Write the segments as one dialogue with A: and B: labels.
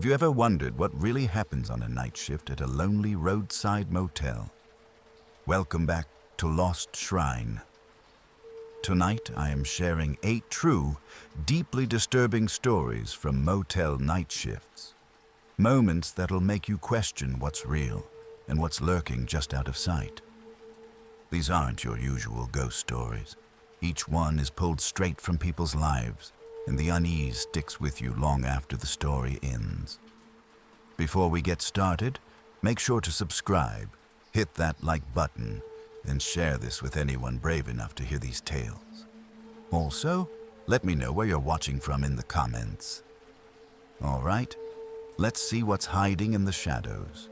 A: Have you ever wondered what really happens on a night shift at a lonely roadside motel? Welcome back to Lost Shrine. Tonight I am sharing 8 true, deeply disturbing stories from motel night shifts. Moments that'll make you question what's real and what's lurking just out of sight. These aren't your usual ghost stories. Each one is pulled straight from people's lives, and the unease sticks with you long after the story ends. Before we get started, make sure to subscribe, hit that like button, and share this with anyone brave enough to hear these tales. Also, let me know where you're watching from in the comments. All right, let's see what's hiding in the shadows.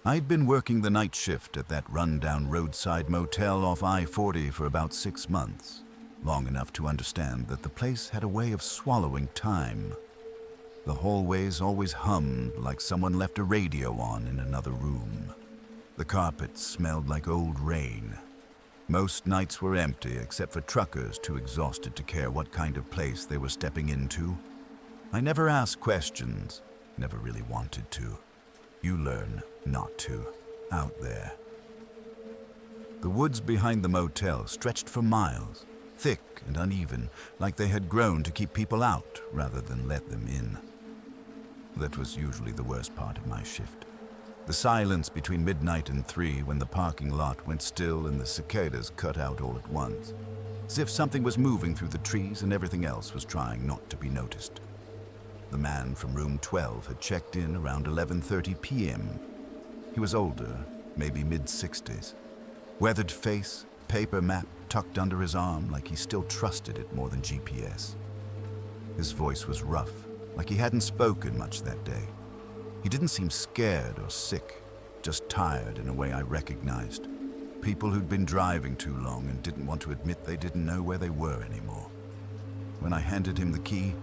A: I'd been working the night shift at that rundown roadside motel off I-40 for about 6 months, long enough to understand that the place had a way of swallowing time. The hallways always hummed like someone left a radio on in another room. The carpet smelled like old rain. Most nights were empty except for truckers too exhausted to care what kind of place they were stepping into. I never asked questions, never really wanted to. You learn not to, out there. The woods behind the motel stretched for miles, thick and uneven, like they had grown to keep people out rather than let them in. That was usually the worst part of my shift. The silence between midnight and 3 when the parking lot went still and the cicadas cut out all at once, as if something was moving through the trees and everything else was trying not to be noticed. The man from room 12 had checked in around 11:30 p.m. He was older, maybe mid-60s. Weathered face, paper map tucked under his arm like he still trusted it more than GPS. His voice was rough, like he hadn't spoken much that day. He didn't seem scared or sick, just tired in a way I recognized. People who'd been driving too long and didn't want to admit they didn't know where they were anymore. When I handed him the key,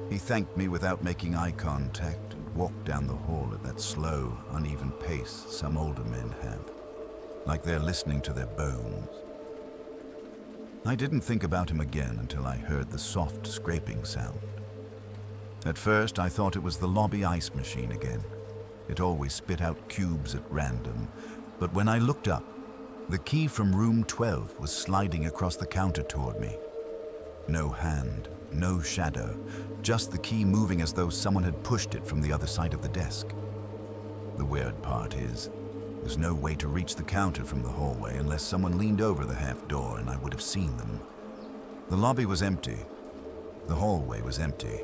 A: he thanked me without making eye contact and walked down the hall at that slow, uneven pace some older men have, like they're listening to their bones. I didn't think about him again until I heard the soft scraping sound. At first, I thought it was the lobby ice machine again. It always spit out cubes at random, but when I looked up, the key from room 12 was sliding across the counter toward me. No hand, no shadow, just the key moving as though someone had pushed it from the other side of the desk. The weird part is, there's no way to reach the counter from the hallway unless someone leaned over the half door and I would have seen them. The lobby was empty. The hallway was empty.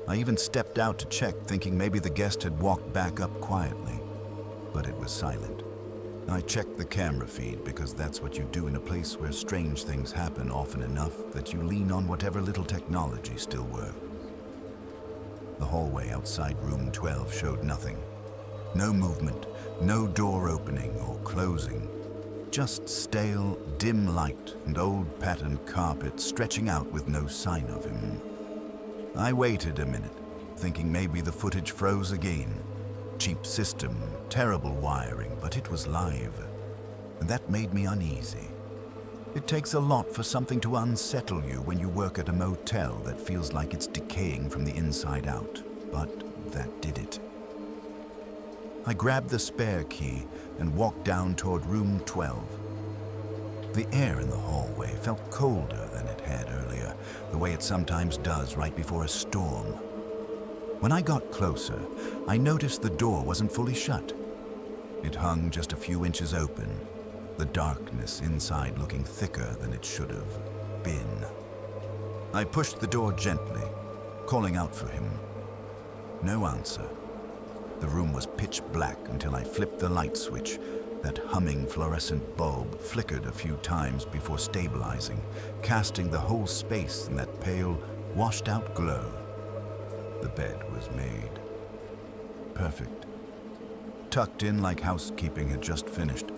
A: I even stepped out to check, thinking maybe the guest had walked back up quietly, but it was silent. I checked the camera feed because that's what you do in a place where strange things happen often enough that you lean on whatever little technology still works. The hallway outside room 12 showed nothing. No movement, no door opening or closing. Just stale, dim light and old patterned carpet stretching out with no sign of him. I waited a minute, thinking maybe the footage froze again. Cheap system, terrible wiring, but it was live. And that made me uneasy. It takes a lot for something to unsettle you when you work at a motel that feels like it's decaying from the inside out, but that did it. I grabbed the spare key and walked down toward room 12. The air in the hallway felt colder than it had earlier, the way it sometimes does right before a storm. When I got closer, I noticed the door wasn't fully shut. It hung just a few inches open, the darkness inside looking thicker than it should have been. I pushed the door gently, calling out for him. No answer. The room was pitch black until I flipped the light switch. That humming fluorescent bulb flickered a few times before stabilizing, casting the whole space in that pale, washed-out glow. The bed was made. Perfect. Tucked in like housekeeping had just finished.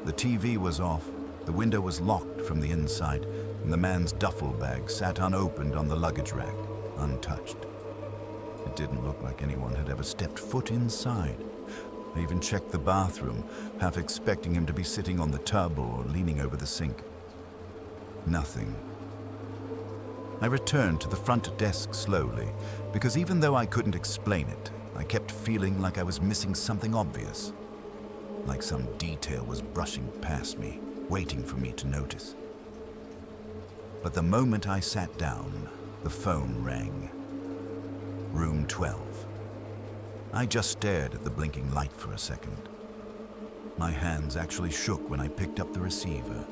A: The TV was off, the window was locked from the inside, and the man's duffel bag sat unopened on the luggage rack, untouched. It didn't look like anyone had ever stepped foot inside. I even checked the bathroom, half expecting him to be sitting on the tub or leaning over the sink. Nothing. I returned to the front desk slowly, because even though I couldn't explain it, I kept feeling like I was missing something obvious. Like some detail was brushing past me, waiting for me to notice. But the moment I sat down, the phone rang. Room 12. I just stared at the blinking light for a second. My hands actually shook when I picked up the receiver.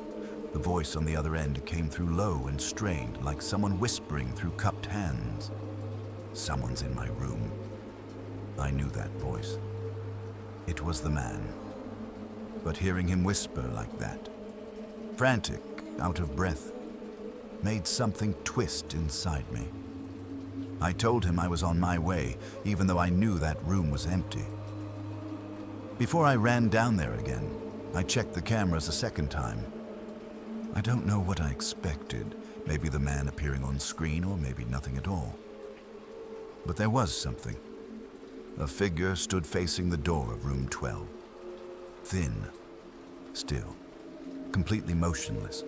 A: The voice on the other end came through low and strained, like someone whispering through cupped hands. Someone's in my room. I knew that voice. It was the man. But hearing him whisper like that, frantic, out of breath, made something twist inside me. I told him I was on my way, even though I knew that room was empty. Before I ran down there again, I checked the cameras a second time. I don't know what I expected, maybe the man appearing on screen or maybe nothing at all. But there was something. A figure stood facing the door of room 12. Thin, still, completely motionless,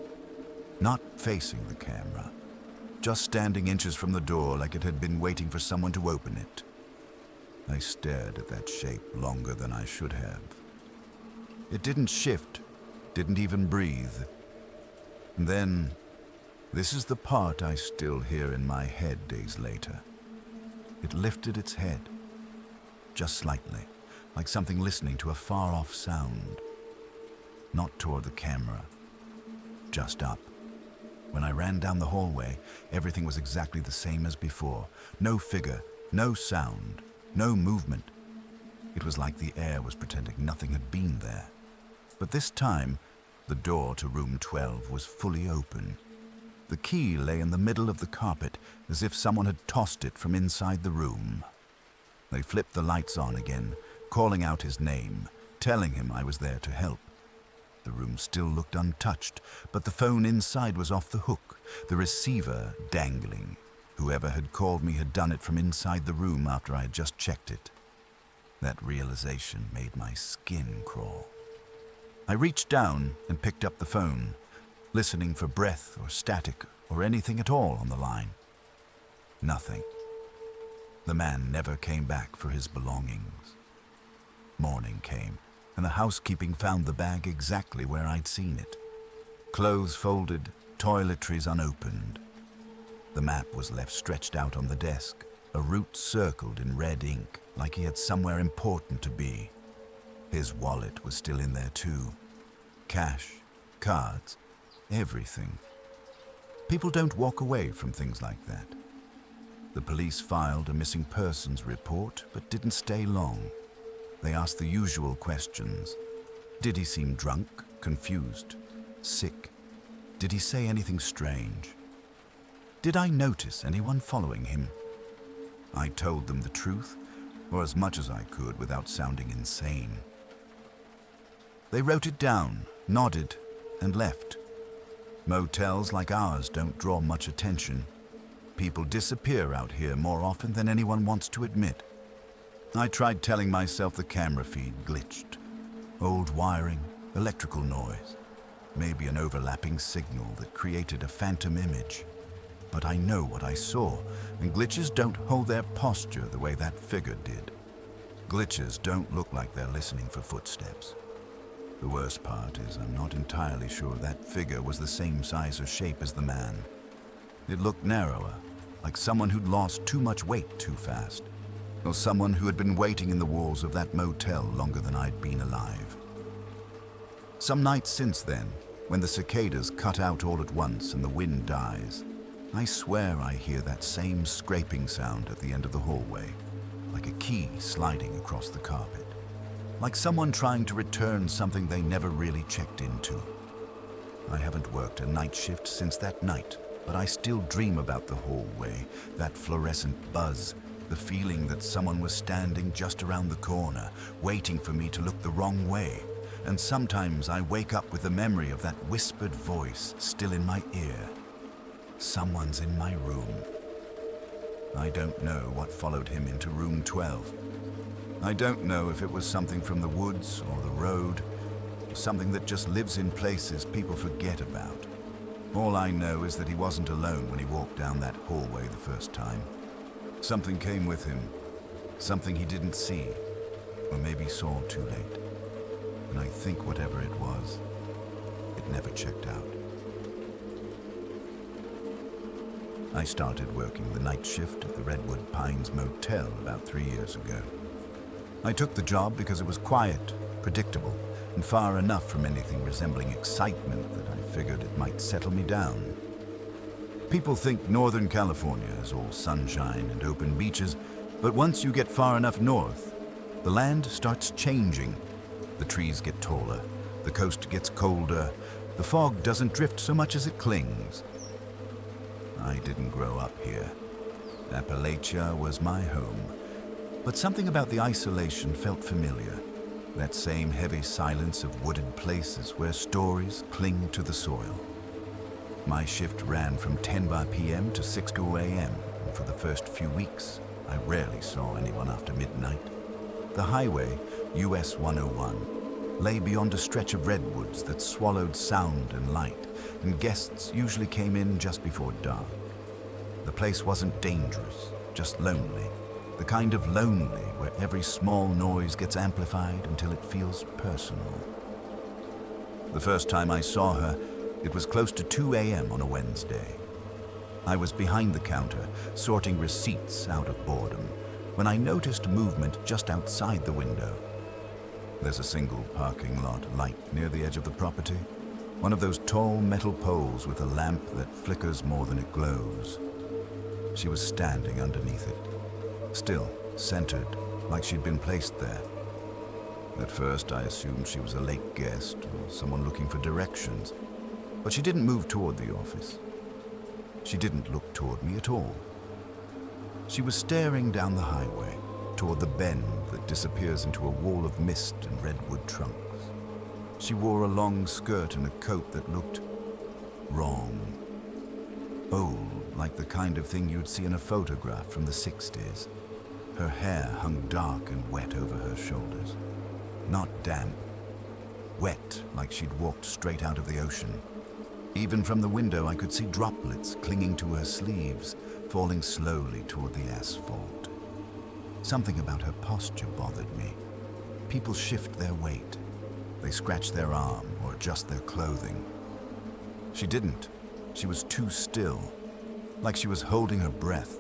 A: not facing the camera, just standing inches from the door like it had been waiting for someone to open it. I stared at that shape longer than I should have. It didn't shift, didn't even breathe. And then, this is the part I still hear in my head days later. It lifted its head, just slightly, like something listening to a far-off sound. Not toward the camera, just up. When I ran down the hallway, everything was exactly the same as before. No figure, no sound, no movement. It was like the air was pretending nothing had been there. But this time, the door to room 12 was fully open. The key lay in the middle of the carpet, as if someone had tossed it from inside the room. They flipped the lights on again, calling out his name, telling him I was there to help. The room still looked untouched, but the phone inside was off the hook, the receiver dangling. Whoever had called me had done it from inside the room after I had just checked it. That realization made my skin crawl. I reached down and picked up the phone, listening for breath or static or anything at all on the line. Nothing. The man never came back for his belongings. Morning came, and the housekeeping found the bag exactly where I'd seen it. Clothes folded, toiletries unopened. The map was left stretched out on the desk, a route circled in red ink, like he had somewhere important to be. His wallet was still in there too. Cash, cards, everything. People don't walk away from things like that. The police filed a missing persons report, but didn't stay long. They asked the usual questions. Did he seem drunk, confused, sick? Did he say anything strange? Did I notice anyone following him? I told them the truth, or as much as I could without sounding insane. They wrote it down, nodded, and left. Motels like ours don't draw much attention. People disappear out here more often than anyone wants to admit. I tried telling myself the camera feed glitched. Old wiring, electrical noise, maybe an overlapping signal that created a phantom image. But I know what I saw, and glitches don't hold their posture the way that figure did. Glitches don't look like they're listening for footsteps. The worst part is I'm not entirely sure that figure was the same size or shape as the man. It looked narrower, like someone who'd lost too much weight too fast, or someone who had been waiting in the walls of that motel longer than I'd been alive. Some nights since then, when the cicadas cut out all at once and the wind dies, I swear I hear that same scraping sound at the end of the hallway, like a key sliding across the carpet, like someone trying to return something they never really checked into. I haven't worked a night shift since that night, but I still dream about the hallway, that fluorescent buzz, the feeling that someone was standing just around the corner, waiting for me to look the wrong way. And sometimes I wake up with the memory of that whispered voice still in my ear. Someone's in my room. I don't know what followed him into room 12. I don't know if it was something from the woods or the road, something that just lives in places people forget about. All I know is that he wasn't alone when he walked down that hallway the first time. Something came with him, something he didn't see, or maybe saw too late. And I think whatever it was, it never checked out. I started working the night shift at the Redwood Pines Motel about 3 years ago. I took the job because it was quiet, predictable, and far enough from anything resembling excitement that I figured it might settle me down. People think Northern California is all sunshine and open beaches, but once you get far enough north, the land starts changing. The trees get taller, the coast gets colder, the fog doesn't drift so much as it clings. I didn't grow up here. Appalachia was my home, but something about the isolation felt familiar. That same heavy silence of wooded places where stories cling to the soil. My shift ran from 10 p.m. to 6 a.m., and for the first few weeks, I rarely saw anyone after midnight. The highway, US 101, lay beyond a stretch of redwoods that swallowed sound and light, and guests usually came in just before dark. The place wasn't dangerous, just lonely. The kind of lonely where every small noise gets amplified until it feels personal. The first time I saw her, it was close to 2 a.m. on a Wednesday. I was behind the counter, sorting receipts out of boredom, when I noticed movement just outside the window. There's a single parking lot light near the edge of the property, one of those tall metal poles with a lamp that flickers more than it glows. She was standing underneath it, still, centered, like she'd been placed there. At first, I assumed she was a late guest or someone looking for directions, but she didn't move toward the office. She didn't look toward me at all. She was staring down the highway, toward the bend that disappears into a wall of mist and redwood trunks. She wore a long skirt and a coat that looked wrong. Old, like the kind of thing you'd see in a photograph from the 60s. Her hair hung dark and wet over her shoulders. Not damp, wet like she'd walked straight out of the ocean. Even from the window, I could see droplets clinging to her sleeves, falling slowly toward the asphalt. Something about her posture bothered me. People shift their weight. They scratch their arm or adjust their clothing. She didn't. She was too still, like she was holding her breath.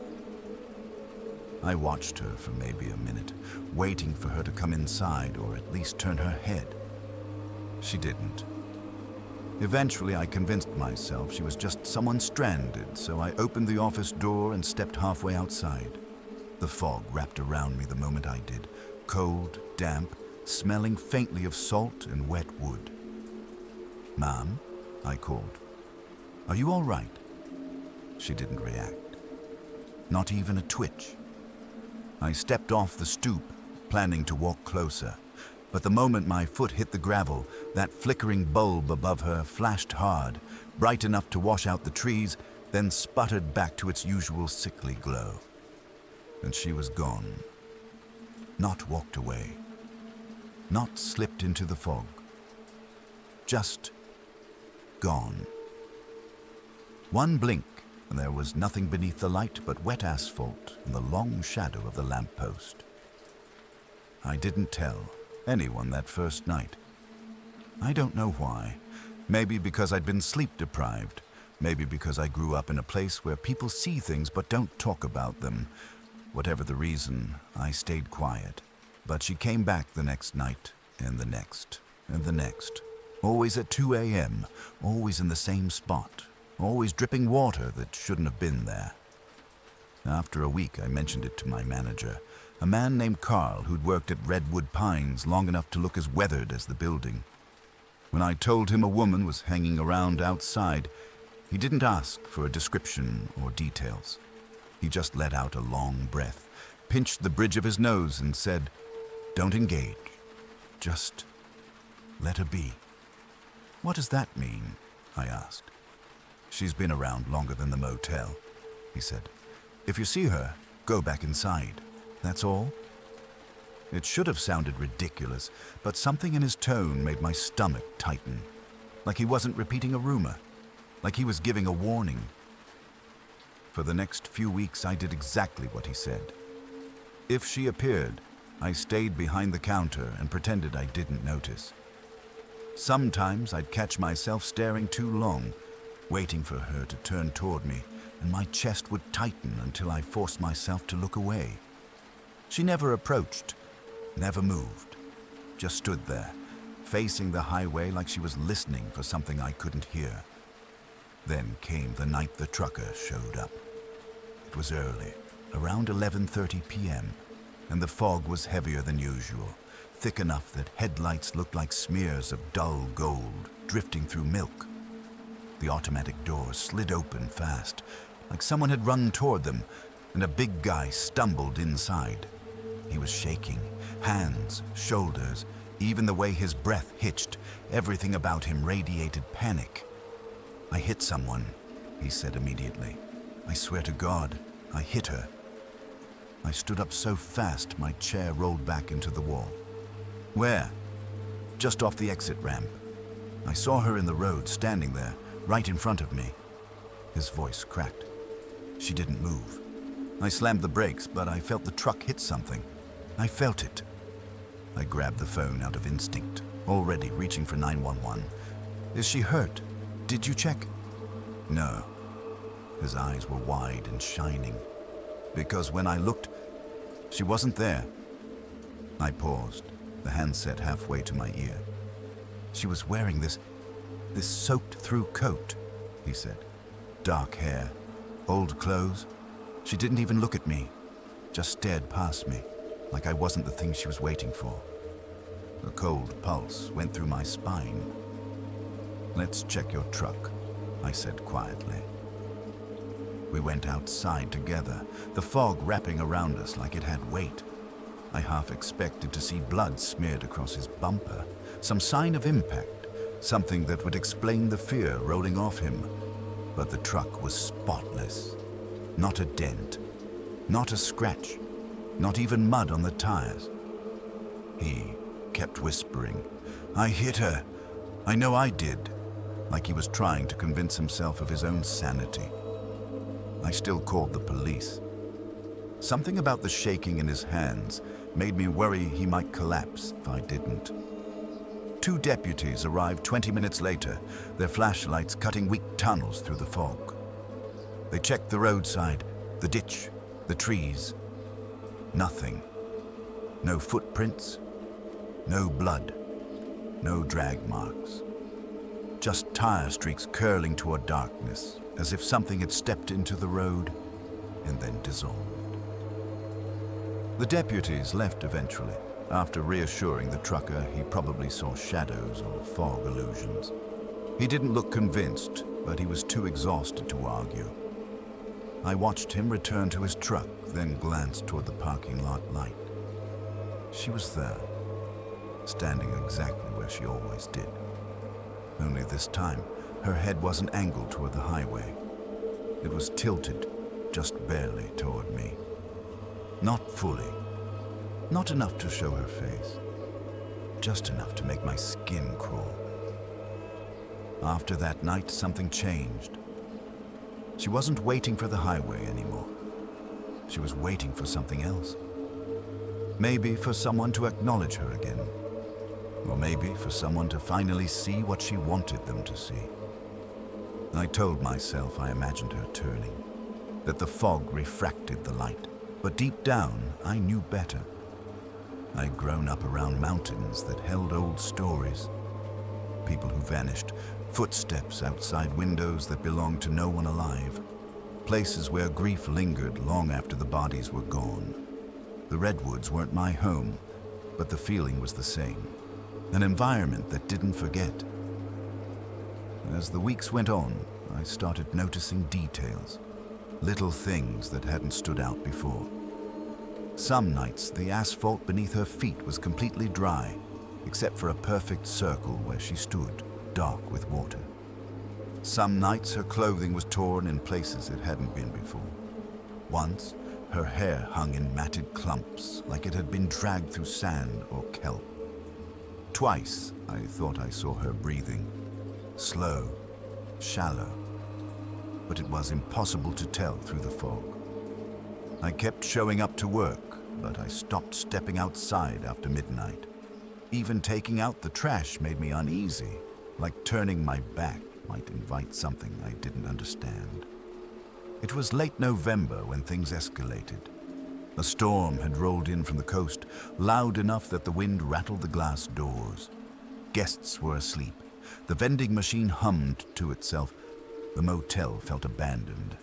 A: I watched her for maybe a minute, waiting for her to come inside or at least turn her head. She didn't. Eventually, I convinced myself she was just someone stranded, so I opened the office door and stepped halfway outside. The fog wrapped around me the moment I did, cold, damp, smelling faintly of salt and wet wood. "Ma'am," I called. "Are you all right?" She didn't react. Not even a twitch. I stepped off the stoop, planning to walk closer. But the moment my foot hit the gravel, that flickering bulb above her flashed hard, bright enough to wash out the trees, then sputtered back to its usual sickly glow. And she was gone. Not walked away. Not slipped into the fog. Just gone. One blink, and there was nothing beneath the light but wet asphalt and the long shadow of the lamppost. I didn't tell anyone that first night. I don't know why. Maybe because I'd been sleep deprived. Maybe because I grew up in a place where people see things but don't talk about them. Whatever the reason, I stayed quiet. But she came back the next night, and the next, and the next. Always at 2 a.m., always in the same spot, always dripping water that shouldn't have been there. After a week, I mentioned it to my manager, a man named Carl who'd worked at Redwood Pines long enough to look as weathered as the building. When I told him a woman was hanging around outside, he didn't ask for a description or details. He just let out a long breath, pinched the bridge of his nose and said, "Don't engage. Just let her be." "What does that mean?" I asked. "She's been around longer than the motel," he said. "If you see her, go back inside. That's all." It should have sounded ridiculous, but something in his tone made my stomach tighten, like he wasn't repeating a rumor. like he was giving a warning. For the next few weeks, I did exactly what he said. If she appeared, I stayed behind the counter and pretended I didn't notice. Sometimes I'd catch myself staring too long, waiting for her to turn toward me, and my chest would tighten until I forced myself to look away. She never approached, never moved, just stood there, facing the highway like she was listening for something I couldn't hear. Then came the night the trucker showed up. It was early, around 11:30 p.m., and the fog was heavier than usual, thick enough that headlights looked like smears of dull gold drifting through milk. The automatic doors slid open fast, like someone had run toward them, and a big guy stumbled inside. He was shaking, hands, shoulders, even the way his breath hitched, everything about him radiated panic. "I hit someone," he said immediately. "I swear to God, I hit her." I stood up so fast my chair rolled back into the wall. "Where?" "Just off the exit ramp. I saw her in the road, standing there, right in front of me." His voice cracked. She didn't move. I slammed the brakes, but I felt the truck hit something. I felt it. I grabbed the phone out of instinct, already reaching for 911. "Is she hurt? Did you check?" "No." His eyes were wide and shining, because when I looked, she wasn't there. I paused, the handset halfway to my ear. "She was wearing this soaked-through coat," he said. "Dark hair, old clothes. She didn't even look at me, just stared past me, like I wasn't the thing she was waiting for." A cold pulse went through my spine. "Let's check your truck," I said quietly. We went outside together, the fog wrapping around us like it had weight. I half expected to see blood smeared across his bumper, some sign of impact, something that would explain the fear rolling off him. But the truck was spotless. Not a dent, not a scratch, not even mud on the tires. He kept whispering, "I hit her. I know I did," like he was trying to convince himself of his own sanity. I still called the police. Something about the shaking in his hands made me worry he might collapse if I didn't. 2 deputies arrived 20 minutes later, their flashlights cutting weak tunnels through the fog. They checked the roadside, the ditch, the trees. Nothing. No footprints, no blood, no drag marks. Just tire streaks curling toward darkness, as if something had stepped into the road and then dissolved. The deputies left eventually, after reassuring the trucker he probably saw shadows or fog illusions. He didn't look convinced, but he was too exhausted to argue. I watched him return to his truck, then glanced toward the parking lot light. She was there, standing exactly where she always did. Only this time, her head wasn't angled toward the highway. It was tilted, just barely toward me. Not fully. Not enough to show her face. Just enough to make my skin crawl. After that night, something changed. She wasn't waiting for the highway anymore. She was waiting for something else. Maybe for someone to acknowledge her again. Or maybe for someone to finally see what she wanted them to see. I told myself I imagined her turning, that the fog refracted the light, but deep down I knew better. I'd grown up around mountains that held old stories. People who vanished, footsteps outside windows that belonged to no one alive, places where grief lingered long after the bodies were gone. The redwoods weren't my home, but the feeling was the same. An environment that didn't forget. As the weeks went on, I started noticing details, little things that hadn't stood out before. Some nights, the asphalt beneath her feet was completely dry, except for a perfect circle where she stood, dark with water. Some nights, her clothing was torn in places it hadn't been before. Once, her hair hung in matted clumps, like it had been dragged through sand or kelp. Twice, I thought I saw her breathing, slow, shallow, but it was impossible to tell through the fog. I kept showing up to work, but I stopped stepping outside after midnight. Even taking out the trash made me uneasy, like turning my back might invite something I didn't understand. It was late November when things escalated. A storm had rolled in from the coast, loud enough that the wind rattled the glass doors. Guests were asleep. The vending machine hummed to itself. The motel felt abandoned.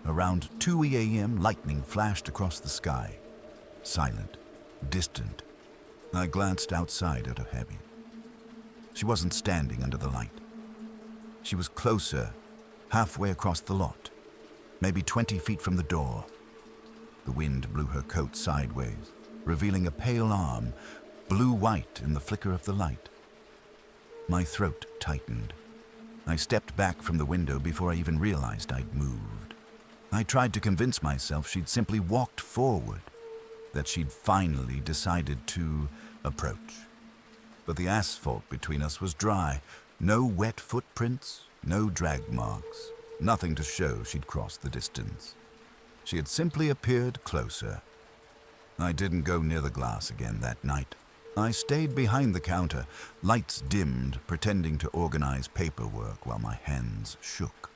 A: Around 2 a.m., lightning flashed across the sky. Silent, distant. I glanced outside at Abby. She wasn't standing under the light. She was closer, halfway across the lot, maybe 20 feet from the door. The wind blew her coat sideways, revealing a pale arm, blue-white in the flicker of the light. My throat tightened. I stepped back from the window before I even realized I'd moved. I tried to convince myself she'd simply walked forward, that she'd finally decided to approach. But the asphalt between us was dry. No wet footprints, no drag marks, nothing to show she'd crossed the distance. She had simply appeared closer. I didn't go near the glass again that night. I stayed behind the counter, lights dimmed, pretending to organize paperwork while my hands shook.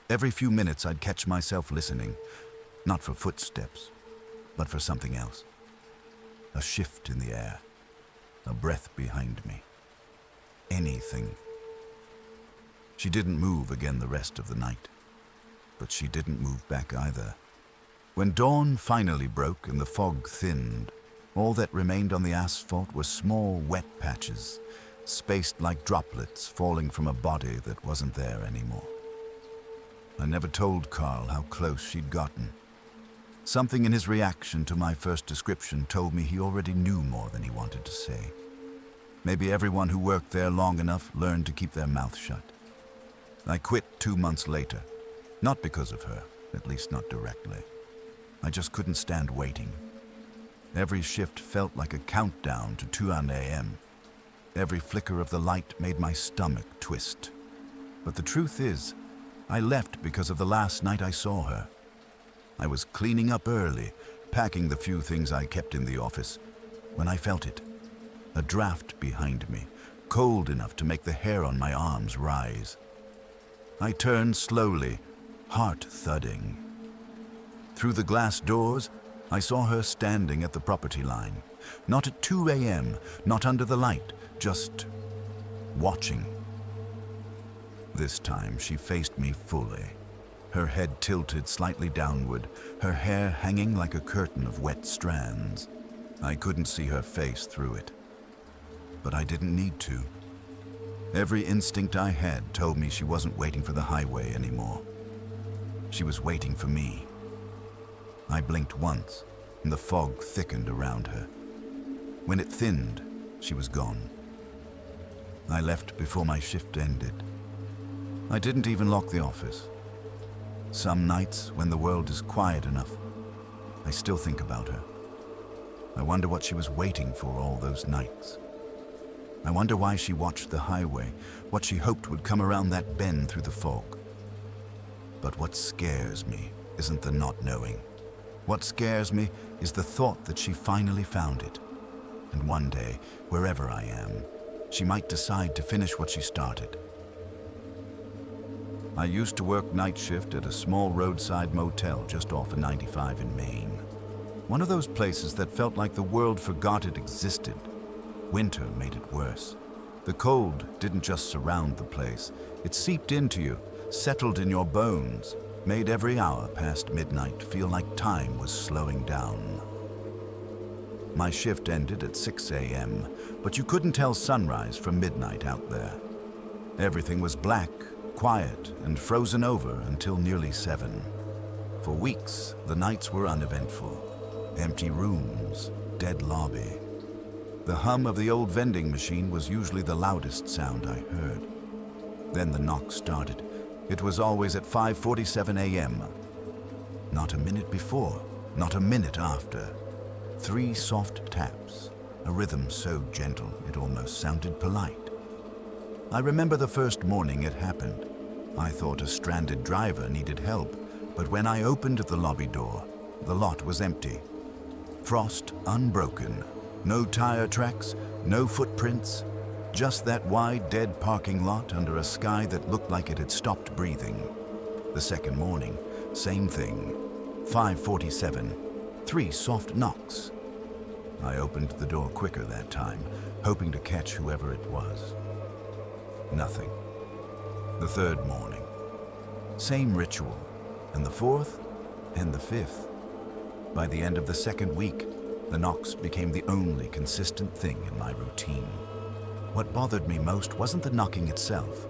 A: Every few minutes I'd catch myself listening, not for footsteps, but for something else. A shift in the air, a breath behind me. Anything. She didn't move again the rest of the night, but she didn't move back either. When dawn finally broke and the fog thinned, all that remained on the asphalt were small, wet patches, spaced like droplets falling from a body that wasn't there anymore. I never told Carl how close she'd gotten. Something in his reaction to my first description told me he already knew more than he wanted to say. Maybe everyone who worked there long enough learned to keep their mouth shut. I quit 2 months later, not because of her, at least not directly. I just couldn't stand waiting. Every shift felt like a countdown to 2 a.m. Every flicker of the light made my stomach twist. But the truth is, I left because of the last night I saw her. I was cleaning up early, packing the few things I kept in the office, when I felt it. A draft behind me, cold enough to make the hair on my arms rise. I turned slowly, heart thudding. Through the glass doors, I saw her standing at the property line. Not at 2 a.m., not under the light, just watching. This time she faced me fully, her head tilted slightly downward, her hair hanging like a curtain of wet strands. I couldn't see her face through it, but I didn't need to. Every instinct I had told me she wasn't waiting for the highway anymore. She was waiting for me. I blinked once, and the fog thickened around her. When it thinned, she was gone. I left before my shift ended. I didn't even lock the office. Some nights, when the world is quiet enough, I still think about her. I wonder what she was waiting for all those nights. I wonder why she watched the highway, what she hoped would come around that bend through the fog. But what scares me isn't the not knowing. What scares me is the thought that she finally found it. And one day, wherever I am, she might decide to finish what she started. I used to work night shift at a small roadside motel just off of 95 in Maine. One of those places that felt like the world forgot it existed. Winter made it worse. The cold didn't just surround the place. It seeped into you, settled in your bones, made every hour past midnight feel like time was slowing down. My shift ended at 6 a.m., but you couldn't tell sunrise from midnight out there. Everything was black, quiet, and frozen over until nearly 7. For weeks, the nights were uneventful. Empty rooms, dead lobby. The hum of the old vending machine was usually the loudest sound I heard. Then the knock started. It was always at 5:47 a.m. Not a minute before, not a minute after. 3 soft taps, a rhythm so gentle it almost sounded polite. I remember the first morning it happened. I thought a stranded driver needed help, but when I opened the lobby door, the lot was empty. Frost unbroken. No tire tracks, no footprints, just that wide, dead parking lot under a sky that looked like it had stopped breathing. The second morning, same thing. 5:47, 3 soft knocks. I opened the door quicker that time, hoping to catch whoever it was. Nothing. The third morning, same ritual, and the fourth, and the fifth. By the end of the second week, the knocks became the only consistent thing in my routine. What bothered me most wasn't the knocking itself,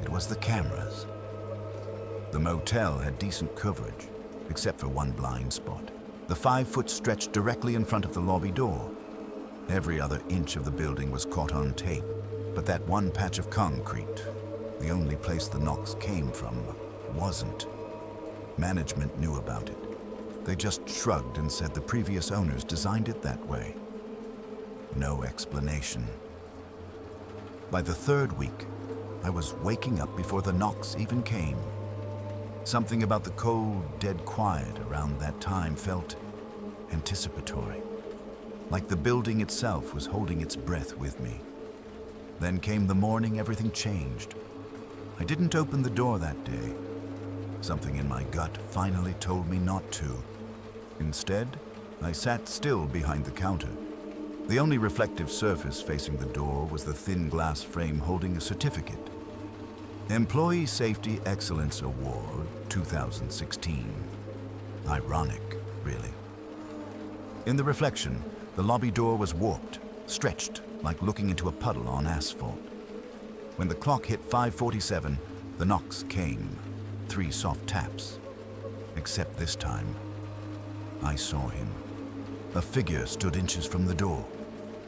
A: it was the cameras. The motel had decent coverage, except for one blind spot. The 5-foot stretch directly in front of the lobby door. Every other inch of the building was caught on tape, but that one patch of concrete, the only place the knocks came from, wasn't. Management knew about it. They just shrugged and said the previous owners designed it that way. No explanation. By the third week, I was waking up before the knocks even came. Something about the cold, dead quiet around that time felt anticipatory, like the building itself was holding its breath with me. Then came the morning everything changed. I didn't open the door that day. Something in my gut finally told me not to. Instead, I sat still behind the counter. The only reflective surface facing the door was the thin glass frame holding a certificate. Employee Safety Excellence Award 2016. Ironic, really. In the reflection, the lobby door was warped, stretched like looking into a puddle on asphalt. When the clock hit 5:47, the knocks came, 3 soft taps. Except this time, I saw him. A figure stood inches from the door,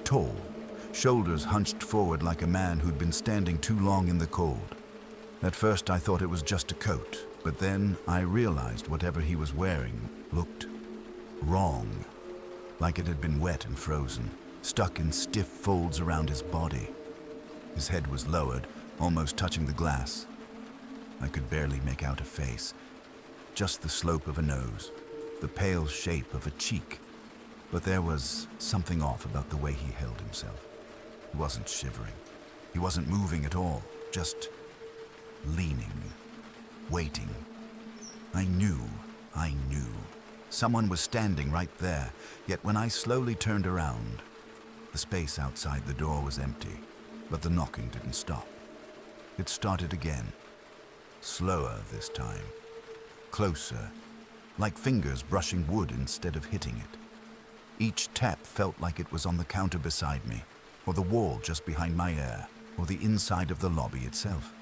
A: tall, shoulders hunched forward like a man who'd been standing too long in the cold. At first I thought it was just a coat, but then I realized whatever he was wearing looked wrong, like it had been wet and frozen, stuck in stiff folds around his body. His head was lowered, almost touching the glass. I could barely make out a face, just the slope of a nose, the pale shape of a cheek. But there was something off about the way he held himself. He wasn't shivering. He wasn't moving at all, just leaning, waiting. I knew. Someone was standing right there, yet when I slowly turned around, the space outside the door was empty, but the knocking didn't stop. It started again, slower this time, closer, like fingers brushing wood instead of hitting it. Each tap felt like it was on the counter beside me, or the wall just behind my ear, or the inside of the lobby itself.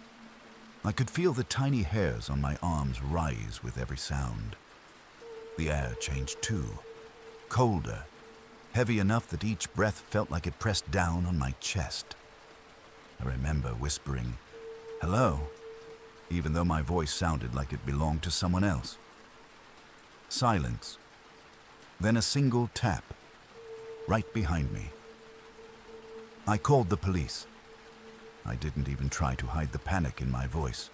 A: I could feel the tiny hairs on my arms rise with every sound. The air changed too, colder, heavy enough that each breath felt like it pressed down on my chest. I remember whispering, "Hello," even though my voice sounded like it belonged to someone else. Silence. Then a single tap, right behind me. I called the police. I didn't even try to hide the panic in my voice.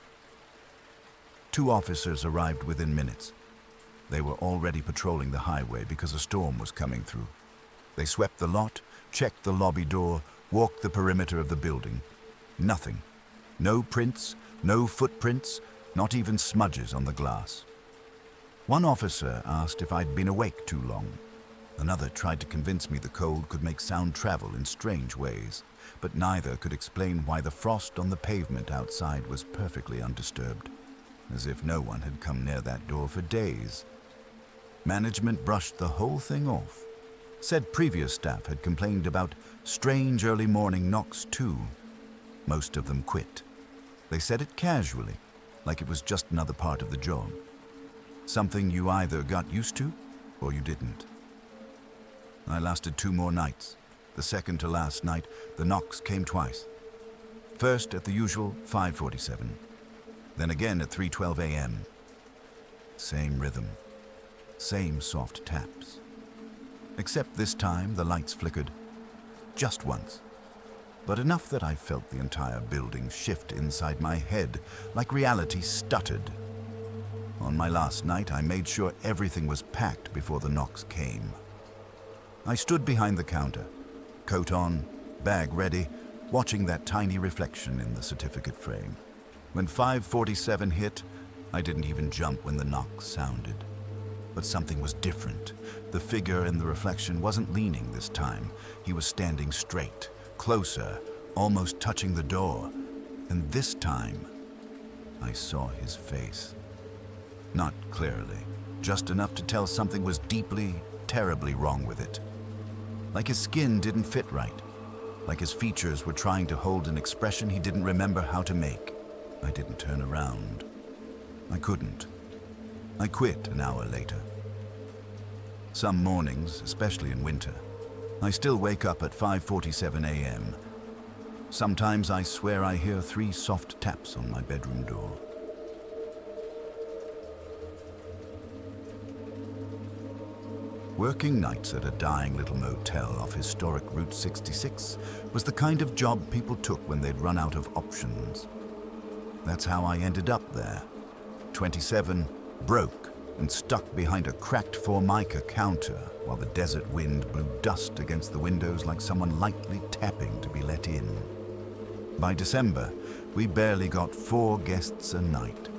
A: 2 officers arrived within minutes. They were already patrolling the highway because a storm was coming through. They swept the lot, checked the lobby door, walked the perimeter of the building. Nothing. No prints, no footprints, not even smudges on the glass. One officer asked if I'd been awake too long. Another tried to convince me the cold could make sound travel in strange ways, but neither could explain why the frost on the pavement outside was perfectly undisturbed, as if no one had come near that door for days. Management brushed the whole thing off, said previous staff had complained about strange early morning knocks too. Most of them quit. They said it casually, like it was just another part of the job. Something you either got used to or you didn't. I lasted 2 more nights. The second to last night, the knocks came twice. First at the usual 5:47, then again at 3:12 a.m. Same rhythm, same soft taps. Except this time the lights flickered just once. but enough that I felt the entire building shift inside my head, like reality stuttered. On my last night, I made sure everything was packed before the knocks came. I stood behind the counter, coat on, bag ready, watching that tiny reflection in the certificate frame. When 5:47 hit, I didn't even jump when the knock sounded. But something was different. The figure in the reflection wasn't leaning this time. He was standing straight, closer, almost touching the door. And this time, I saw his face. Not clearly, just enough to tell something was deeply, terribly wrong with it. Like his skin didn't fit right. Like his features were trying to hold an expression he didn't remember how to make. I didn't turn around. I couldn't. I quit an hour later. Some mornings, especially in winter, I still wake up at 5:47 a.m. Sometimes I swear I hear 3 soft taps on my bedroom door. Working nights at a dying little motel off historic Route 66 was the kind of job people took when they'd run out of options. That's how I ended up there. 27, broke, and stuck behind a cracked Formica counter while the desert wind blew dust against the windows like someone lightly tapping to be let in. By December, we barely got 4 guests a night.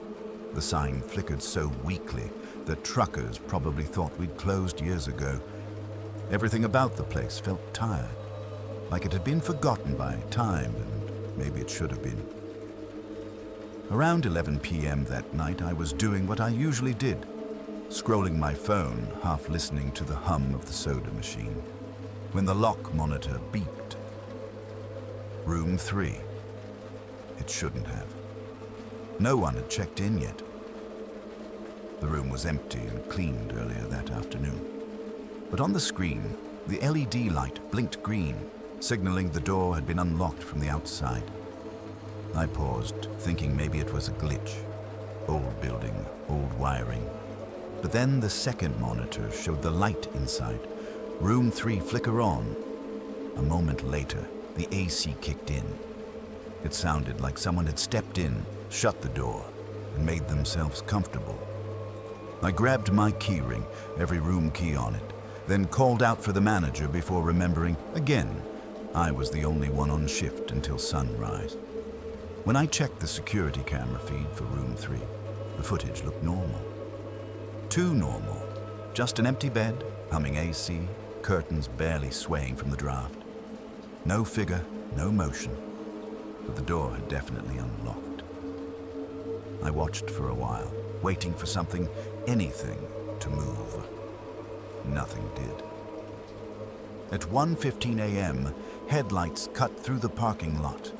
A: The sign flickered so weakly that truckers probably thought we'd closed years ago. Everything about the place felt tired, like it had been forgotten by time, and maybe it should have been. Around 11 p.m. that night, I was doing what I usually did, scrolling my phone, half listening to the hum of the soda machine, when the lock monitor beeped. Room 3. It shouldn't have. No one had checked in yet. The room was empty and cleaned earlier that afternoon. But on the screen, the LED light blinked green, signaling the door had been unlocked from the outside. I paused, thinking maybe it was a glitch. Old building, old wiring. But then the second monitor showed the light inside. Room 3 flicker on. A moment later, the AC kicked in. It sounded like someone had stepped in, shut the door, and made themselves comfortable. I grabbed my key ring, every room key on it, then called out for the manager before remembering, again, I was the only one on shift until sunrise. When I checked the security camera feed for room 3, the footage looked normal. Too normal. Just an empty bed, humming AC, curtains barely swaying from the draft. No figure, no motion, but the door had definitely unlocked. I watched for a while, waiting for something, anything, to move. Nothing did. At 1:15 a.m., headlights cut through the parking lot.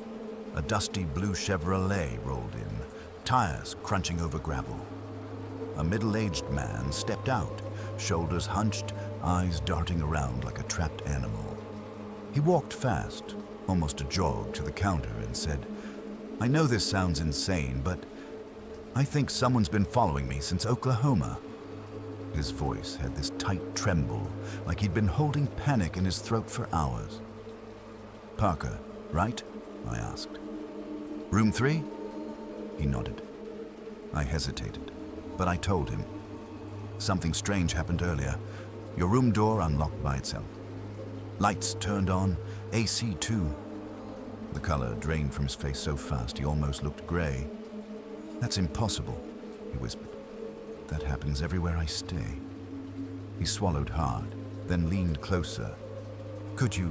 A: A dusty blue Chevrolet rolled in, tires crunching over gravel. A middle-aged man stepped out, shoulders hunched, eyes darting around like a trapped animal. He walked fast, almost a jog, to the counter and said, "I know this sounds insane, but I think someone's been following me since Oklahoma." His voice had this tight tremble, like he'd been holding panic in his throat for hours. "Parker, right?" I asked. "Room 3? He nodded. I hesitated, but I told him. "Something strange happened earlier. Your room door unlocked by itself. Lights turned on, AC too." The color drained from his face so fast he almost looked gray. "That's impossible," he whispered. "That happens everywhere I stay." He swallowed hard, then leaned closer. "Could you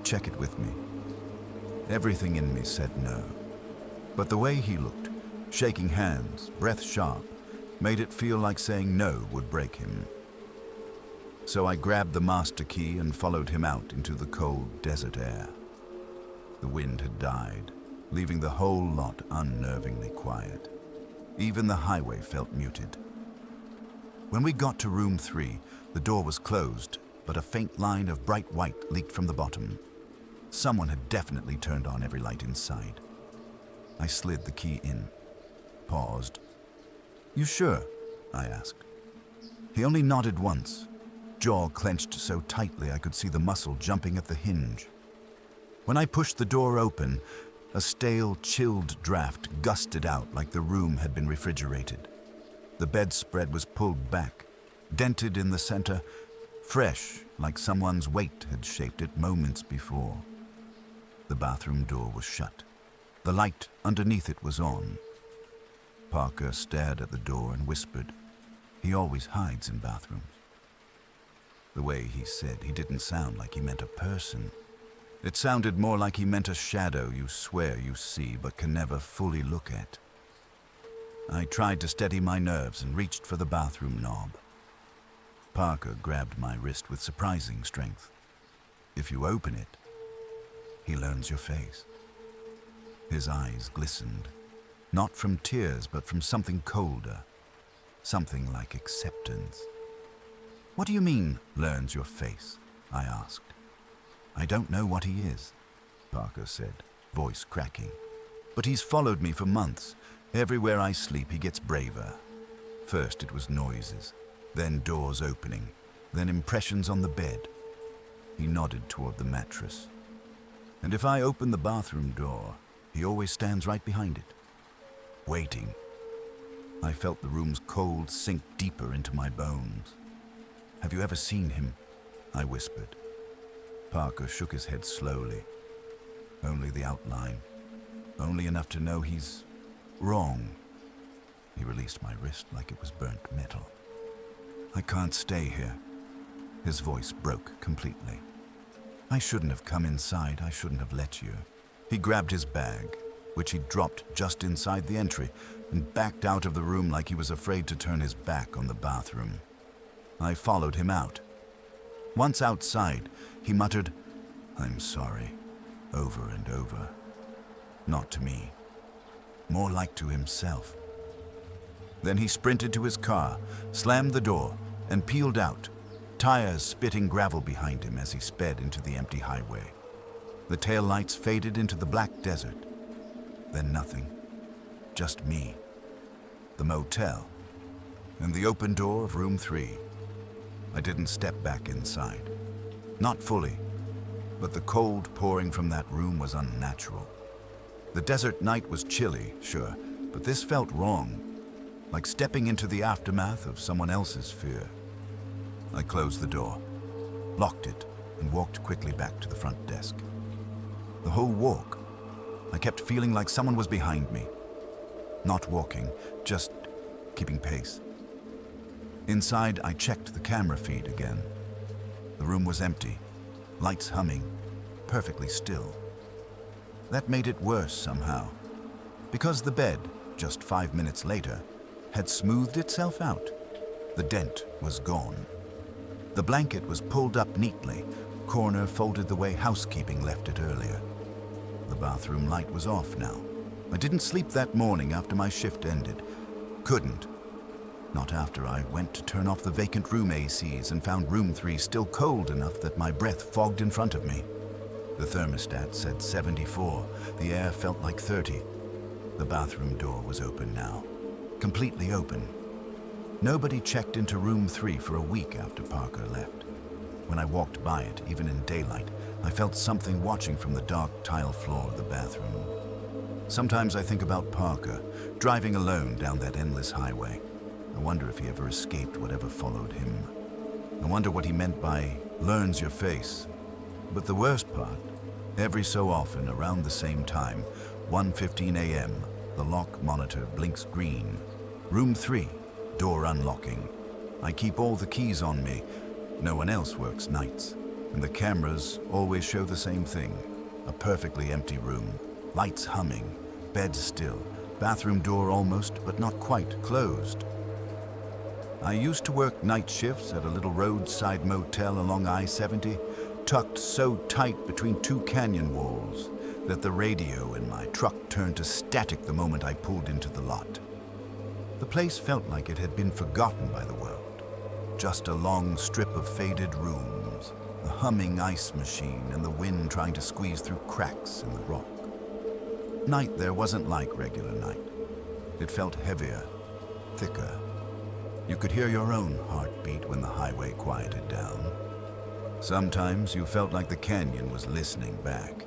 A: check it with me?" Everything in me said no. But the way he looked, shaking hands, breath sharp, made it feel like saying no would break him. So I grabbed the master key and followed him out into the cold desert air. The wind had died, leaving the whole lot unnervingly quiet. Even the highway felt muted. When we got to room 3, the door was closed, but a faint line of bright white leaked from the bottom. Someone had definitely turned on every light inside. I slid the key in, paused. "You sure?" I asked. He only nodded once, jaw clenched so tightly I could see the muscle jumping at the hinge. When I pushed the door open, a stale, chilled draft gusted out like the room had been refrigerated. The bedspread was pulled back, dented in the center, fresh like someone's weight had shaped it moments before. The bathroom door was shut. The light underneath it was on. Parker stared at the door and whispered. He always hides in bathrooms. The way he said he didn't sound like he meant a person. It sounded more like he meant a shadow you swear you see but can never fully look at. I tried to steady my nerves and reached for the bathroom knob. Parker grabbed my wrist with surprising strength. If you open it, he learns your face. His eyes glistened, not from tears but from something colder, something like acceptance. What do you mean, learns your face? I asked. I don't know what he is, Parker said, voice cracking. But he's followed me for months. Everywhere I sleep, he gets braver. First it was noises, then doors opening, then impressions on the bed. He nodded toward the mattress. And if I open the bathroom door, he always stands right behind it, waiting. I felt the room's cold sink deeper into my bones. Have you ever seen him? I whispered. Parker shook his head slowly. Only the outline. Only enough to know he's wrong. He released my wrist like it was burnt metal. I can't stay here. His voice broke completely. I shouldn't have come inside. I shouldn't have let you. He grabbed his bag, which he dropped just inside the entry, and backed out of the room like he was afraid to turn his back on the bathroom. I followed him out. Once outside, he muttered, "I'm sorry," over and over. Not to me, more like to himself. Then he sprinted to his car, slammed the door, and peeled out, tires spitting gravel behind him as he sped into the empty highway. The taillights faded into the black desert. Then nothing, just me, the motel, and the open door of room 3. I didn't step back inside. Not fully, but the cold pouring from that room was unnatural. The desert night was chilly, sure, but this felt wrong, like stepping into the aftermath of someone else's fear. I closed the door, locked it, and walked quickly back to the front desk. The whole walk, I kept feeling like someone was behind me. Not walking, just keeping pace. Inside, I checked the camera feed again. The room was empty, lights humming, perfectly still. That made it worse somehow, because the bed, just 5 minutes later, had smoothed itself out. The dent was gone. The blanket was pulled up neatly, corner folded the way housekeeping left it earlier. The bathroom light was off now. I didn't sleep that morning after my shift ended. Couldn't. Not after I went to turn off the vacant room ACs and found room 3 still cold enough that my breath fogged in front of me. The thermostat said 74. The air felt like 30. The bathroom door was open now. Completely open. Nobody checked into room 3 for a week after Parker left. When I walked by it, even in daylight, I felt something watching from the dark tile floor of the bathroom. Sometimes I think about Parker, driving alone down that endless highway. I wonder if he ever escaped whatever followed him. I wonder what he meant by learns your face. But the worst part, every so often around the same time, 1:15 a.m., the lock monitor blinks green. Room 3, door unlocking. I keep all the keys on me. No one else works nights. And the cameras always show the same thing. A perfectly empty room. Lights humming. Bed still. Bathroom door almost, but not quite, closed. I used to work night shifts at a little roadside motel along I-70, tucked so tight between 2 canyon walls that the radio in my truck turned to static the moment I pulled into the lot. The place felt like it had been forgotten by the world. Just a long strip of faded rooms, a humming ice machine, and the wind trying to squeeze through cracks in the rock. Night there wasn't like regular night. It felt heavier, thicker. You could hear your own heartbeat when the highway quieted down. Sometimes you felt like the canyon was listening back.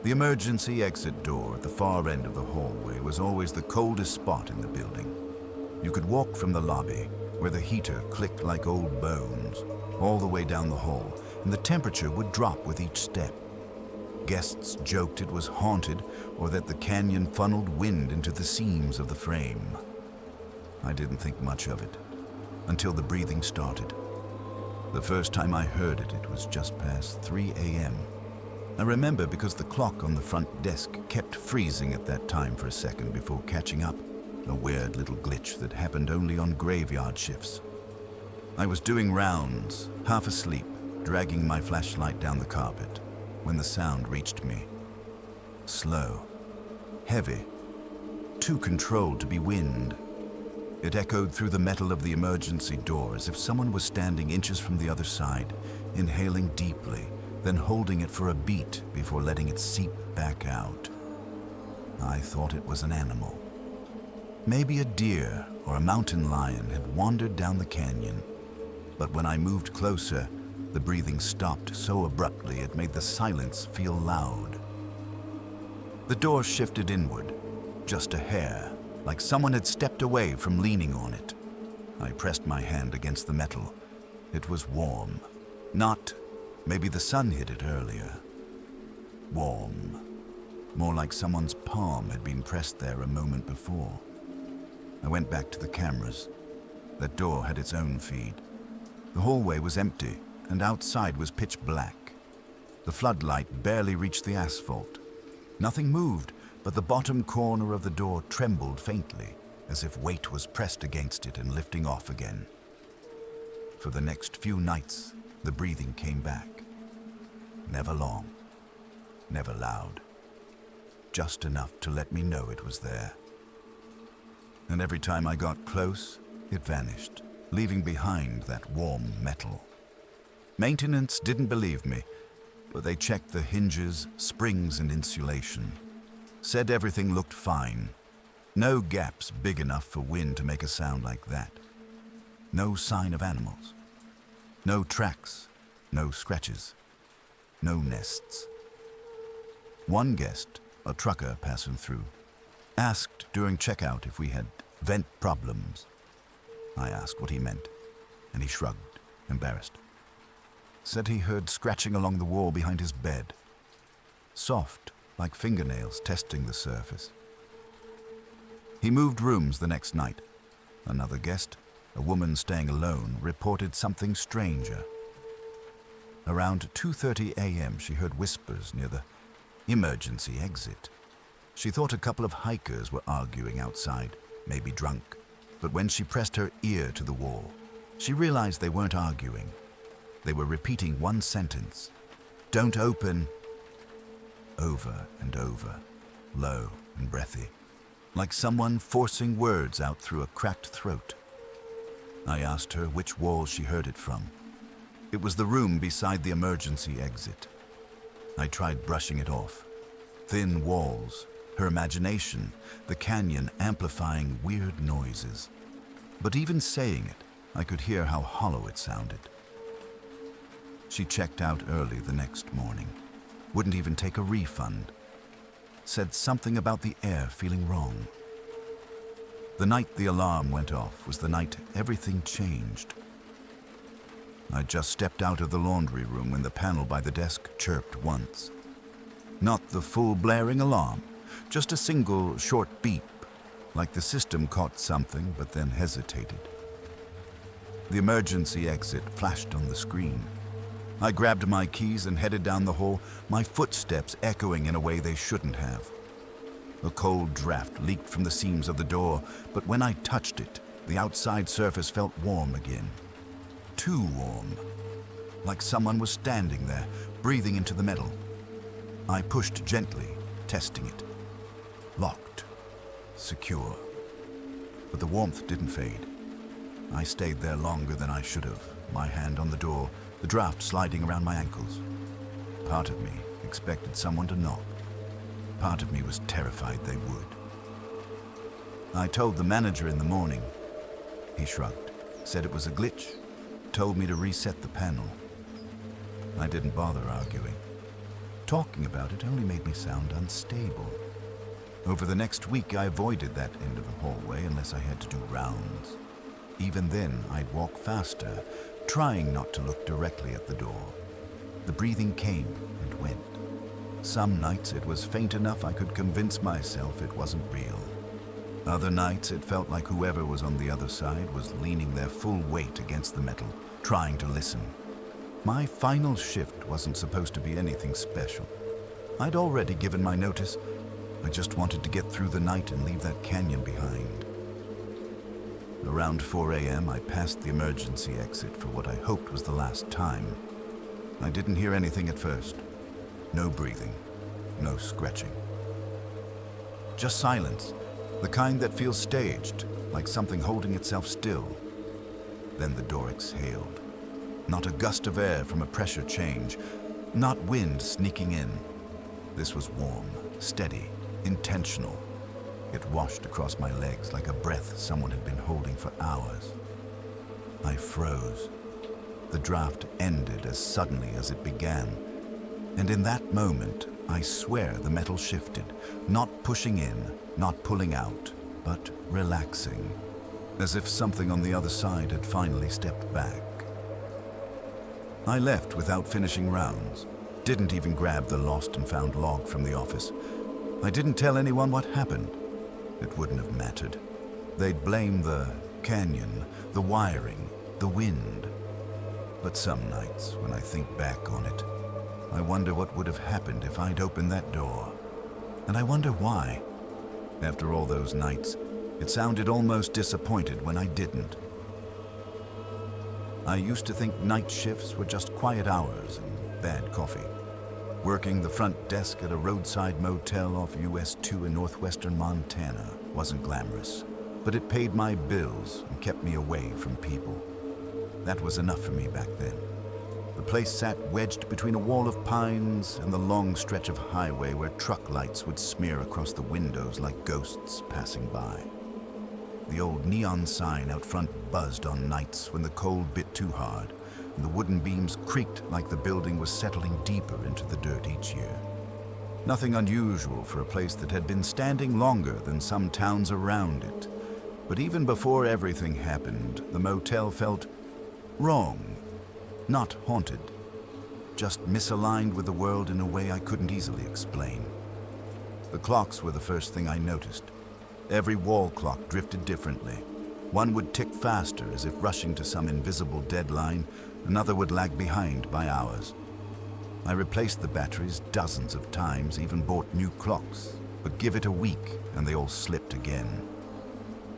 A: The emergency exit door at the far end of the hallway was always the coldest spot in the building. You could walk from the lobby, where the heater clicked like old bones, all the way down the hall, and the temperature would drop with each step. Guests joked it was haunted or that the canyon funneled wind into the seams of the frame. I didn't think much of it until the breathing started. The first time I heard it, it was just past 3 a.m. I remember because the clock on the front desk kept freezing at that time for a second before catching up, a weird little glitch that happened only on graveyard shifts. I was doing rounds, half asleep, dragging my flashlight down the carpet, when the sound reached me. Slow, heavy, too controlled to be wind. It echoed through the metal of the emergency door as if someone was standing inches from the other side, inhaling deeply, then holding it for a beat before letting it seep back out. I thought it was an animal. Maybe a deer or a mountain lion had wandered down the canyon, but when I moved closer, the breathing stopped so abruptly it made the silence feel loud. The door shifted inward, just a hair, like someone had stepped away from leaning on it. I pressed my hand against the metal. It was warm. Not, maybe the sun hit it earlier. Warm. More like someone's palm had been pressed there a moment before. I went back to the cameras. That door had its own feed. The hallway was empty, and outside was pitch black. The floodlight barely reached the asphalt. Nothing moved, but the bottom corner of the door trembled faintly, as if weight was pressed against it and lifting off again. For the next few nights, the breathing came back. Never long, never loud. Just enough to let me know it was there. And every time I got close, it vanished, leaving behind that warm metal. Maintenance didn't believe me, but they checked the hinges, springs, and insulation. Said everything looked fine. No gaps big enough for wind to make a sound like that. No sign of animals. No tracks, no scratches, no nests. One guest, a trucker passing through, asked during checkout if we had vent problems. I asked what he meant, and he shrugged, embarrassed. Said he heard scratching along the wall behind his bed. Soft, like fingernails testing the surface. He moved rooms the next night. Another guest, a woman staying alone, reported something stranger. Around 2:30 a.m., she heard whispers near the emergency exit. She thought a couple of hikers were arguing outside, maybe drunk, but when she pressed her ear to the wall, she realized they weren't arguing. They were repeating one sentence, "Don't open," over and over, low and breathy, like someone forcing words out through a cracked throat. I asked her which wall she heard it from. It was the room beside the emergency exit. I tried brushing it off. Thin walls, her imagination, the canyon amplifying weird noises. But even saying it, I could hear how hollow it sounded. She checked out early the next morning. Wouldn't even take a refund. Said something about the air feeling wrong. The night the alarm went off was the night everything changed. I just stepped out of the laundry room when the panel by the desk chirped once. Not the full blaring alarm, just a single short beep, like the system caught something but then hesitated. The emergency exit flashed on the screen. I grabbed my keys and headed down the hall, my footsteps echoing in a way they shouldn't have. A cold draft leaked from the seams of the door, but when I touched it, the outside surface felt warm again. Too warm. Like someone was standing there, breathing into the metal. I pushed gently, testing it. Locked. Secure. But the warmth didn't fade. I stayed there longer than I should have, my hand on the door, the draft sliding around my ankles. Part of me expected someone to knock. Part of me was terrified they would. I told the manager in the morning. He shrugged, said it was a glitch, told me to reset the panel. I didn't bother arguing. Talking about it only made me sound unstable. Over the next week, I avoided that end of the hallway unless I had to do rounds. Even then, I'd walk faster, trying not to look directly at the door. The breathing came and went. Some nights it was faint enough I could convince myself it wasn't real. Other nights it felt like whoever was on the other side was leaning their full weight against the metal, trying to listen. My final shift wasn't supposed to be anything special. I'd already given my notice. I just wanted to get through the night and leave that canyon behind. Around 4 a.m., I passed the emergency exit for what I hoped was the last time. I didn't hear anything at first. No breathing, no scratching. Just silence, the kind that feels staged, like something holding itself still. Then the door exhaled. Not a gust of air from a pressure change, not wind sneaking in. This was warm, steady, intentional. It washed across my legs like a breath someone had been holding for hours. I froze. The draft ended as suddenly as it began. And in that moment, I swear the metal shifted, not pushing in, not pulling out, but relaxing, as if something on the other side had finally stepped back. I left without finishing rounds, didn't even grab the lost and found log from the office. I didn't tell anyone what happened. It wouldn't have mattered. They'd blame the canyon, the wiring, the wind. But some nights, when I think back on it, I wonder what would have happened if I'd opened that door. And I wonder why. After all those nights, it sounded almost disappointed when I didn't. I used to think night shifts were just quiet hours and bad coffee. Working the front desk at a roadside motel off US 2 in northwestern Montana wasn't glamorous, but it paid my bills and kept me away from people. That was enough for me back then. The place sat wedged between a wall of pines and the long stretch of highway where truck lights would smear across the windows like ghosts passing by. The old neon sign out front buzzed on nights when the cold bit too hard, and the wooden beams creaked like the building was settling deeper into the dirt each year. Nothing unusual for a place that had been standing longer than some towns around it. But even before everything happened, the motel felt wrong, not haunted, just misaligned with the world in a way I couldn't easily explain. The clocks were the first thing I noticed. Every wall clock drifted differently. One would tick faster as if rushing to some invisible deadline, another would lag behind by hours. I replaced the batteries dozens of times, even bought new clocks, but give it a week and they all slipped again.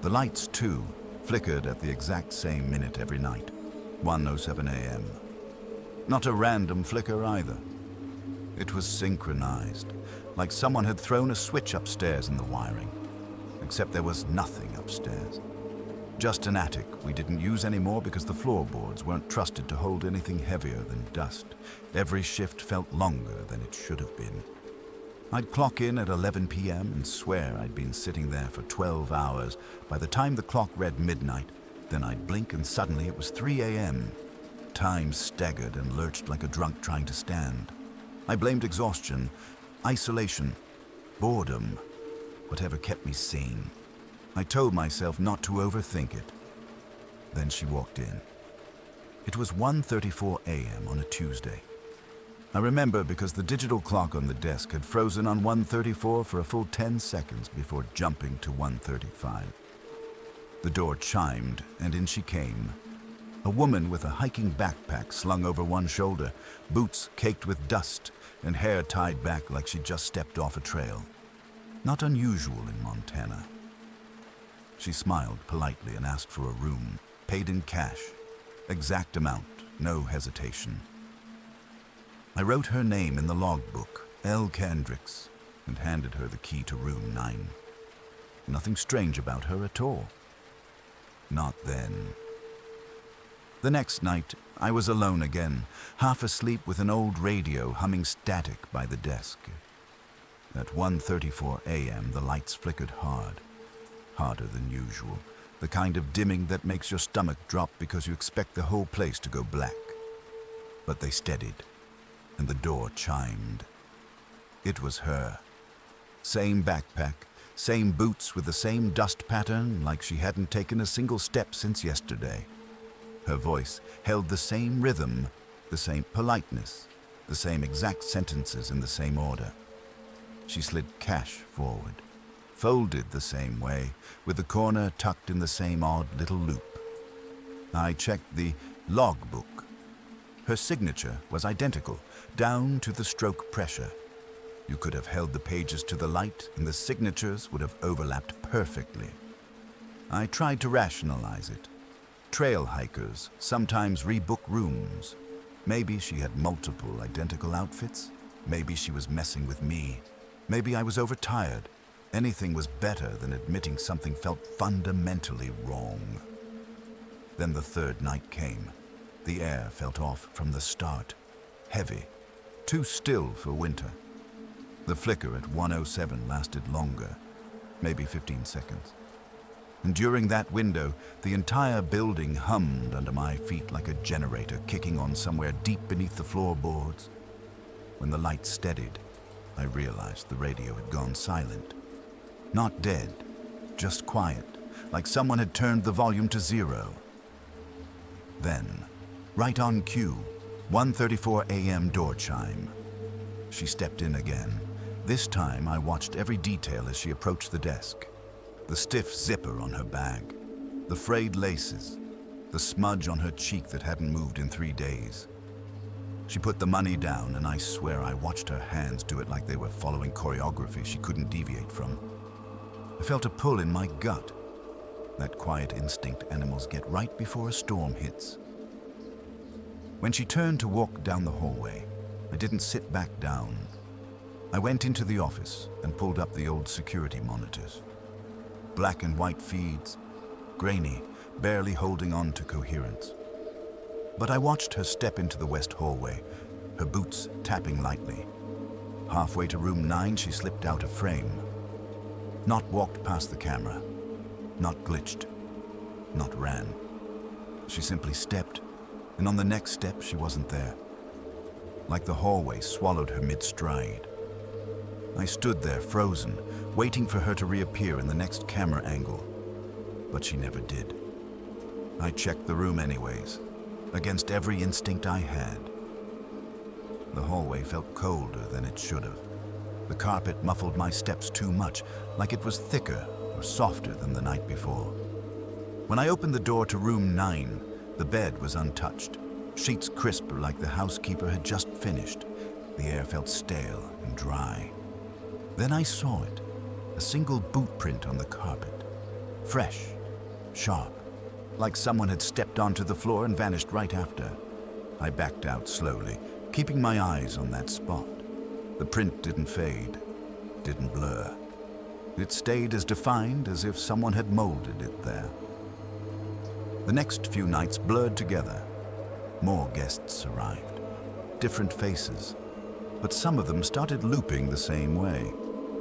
A: The lights, too, flickered at the exact same minute every night, 1:07 a.m. Not a random flicker either. It was synchronized, like someone had thrown a switch upstairs in the wiring, except there was nothing upstairs. Just an attic we didn't use anymore because the floorboards weren't trusted to hold anything heavier than dust. Every shift felt longer than it should have been. I'd clock in at 11 p.m. and swear I'd been sitting there for 12 hours. By the time the clock read midnight, then I'd blink and suddenly it was 3 a.m. Time staggered and lurched like a drunk trying to stand. I blamed exhaustion, isolation, boredom, whatever kept me sane. I told myself not to overthink it. Then she walked in. It was 1:34 a.m. on a Tuesday. I remember because the digital clock on the desk had frozen on 1:34 for a full 10 seconds before jumping to 1:35. The door chimed, and in she came. A woman with a hiking backpack slung over one shoulder, boots caked with dust, and hair tied back like she'd just stepped off a trail. Not unusual in Montana. She smiled politely and asked for a room, paid in cash. Exact amount, no hesitation. I wrote her name in the logbook, L. Kendricks, and handed her the key to room 9. Nothing strange about her at all. Not then. The next night, I was alone again, half asleep with an old radio humming static by the desk. At 1:34 a.m., the lights flickered hard. Harder than usual, the kind of dimming that makes your stomach drop because you expect the whole place to go black. But they steadied, and the door chimed. It was her. Same backpack, same boots with the same dust pattern, like she hadn't taken a single step since yesterday. Her voice held the same rhythm, the same politeness, the same exact sentences in the same order. She slid cash forward, folded the same way, with the corner tucked in the same odd little loop. I checked the logbook. Her signature was identical, down to the stroke pressure. You could have held the pages to the light and the signatures would have overlapped perfectly. I tried to rationalize it. Trail hikers sometimes rebook rooms. Maybe she had multiple identical outfits. Maybe she was messing with me. Maybe I was overtired. Anything was better than admitting something felt fundamentally wrong. Then the third night came. The air felt off from the start. Heavy. Too still for winter. The flicker at 107 lasted longer, maybe 15 seconds. And during that window, the entire building hummed under my feet like a generator kicking on somewhere deep beneath the floorboards. When the light steadied, I realized the radio had gone silent. Not dead, just quiet, like someone had turned the volume to 0. Then, right on cue, 1:34 a.m. door chime. She stepped in again. This time I watched every detail as she approached the desk. The stiff zipper on her bag, the frayed laces, the smudge on her cheek that hadn't moved in 3 days. She put the money down, and I swear I watched her hands do it like they were following choreography she couldn't deviate from. I felt a pull in my gut. That quiet instinct animals get right before a storm hits. When she turned to walk down the hallway, I didn't sit back down. I went into the office and pulled up the old security monitors. Black and white feeds, grainy, barely holding on to coherence. But I watched her step into the west hallway, her boots tapping lightly. Halfway to room 9, she slipped out of frame. Not walked past the camera, not glitched, not ran. She simply stepped, and on the next step she wasn't there. Like the hallway swallowed her mid-stride. I stood there frozen, waiting for her to reappear in the next camera angle, but she never did. I checked the room anyways, against every instinct I had. The hallway felt colder than it should have. The carpet muffled my steps too much, like it was thicker or softer than the night before. When I opened the door to room 9, the bed was untouched, sheets crisp like the housekeeper had just finished. The air felt stale and dry. Then I saw it, a single boot print on the carpet. Fresh, sharp, like someone had stepped onto the floor and vanished right after. I backed out slowly, keeping my eyes on that spot. The print didn't fade, didn't blur. It stayed as defined as if someone had molded it there. The next few nights blurred together. More guests arrived, different faces, but some of them started looping the same way.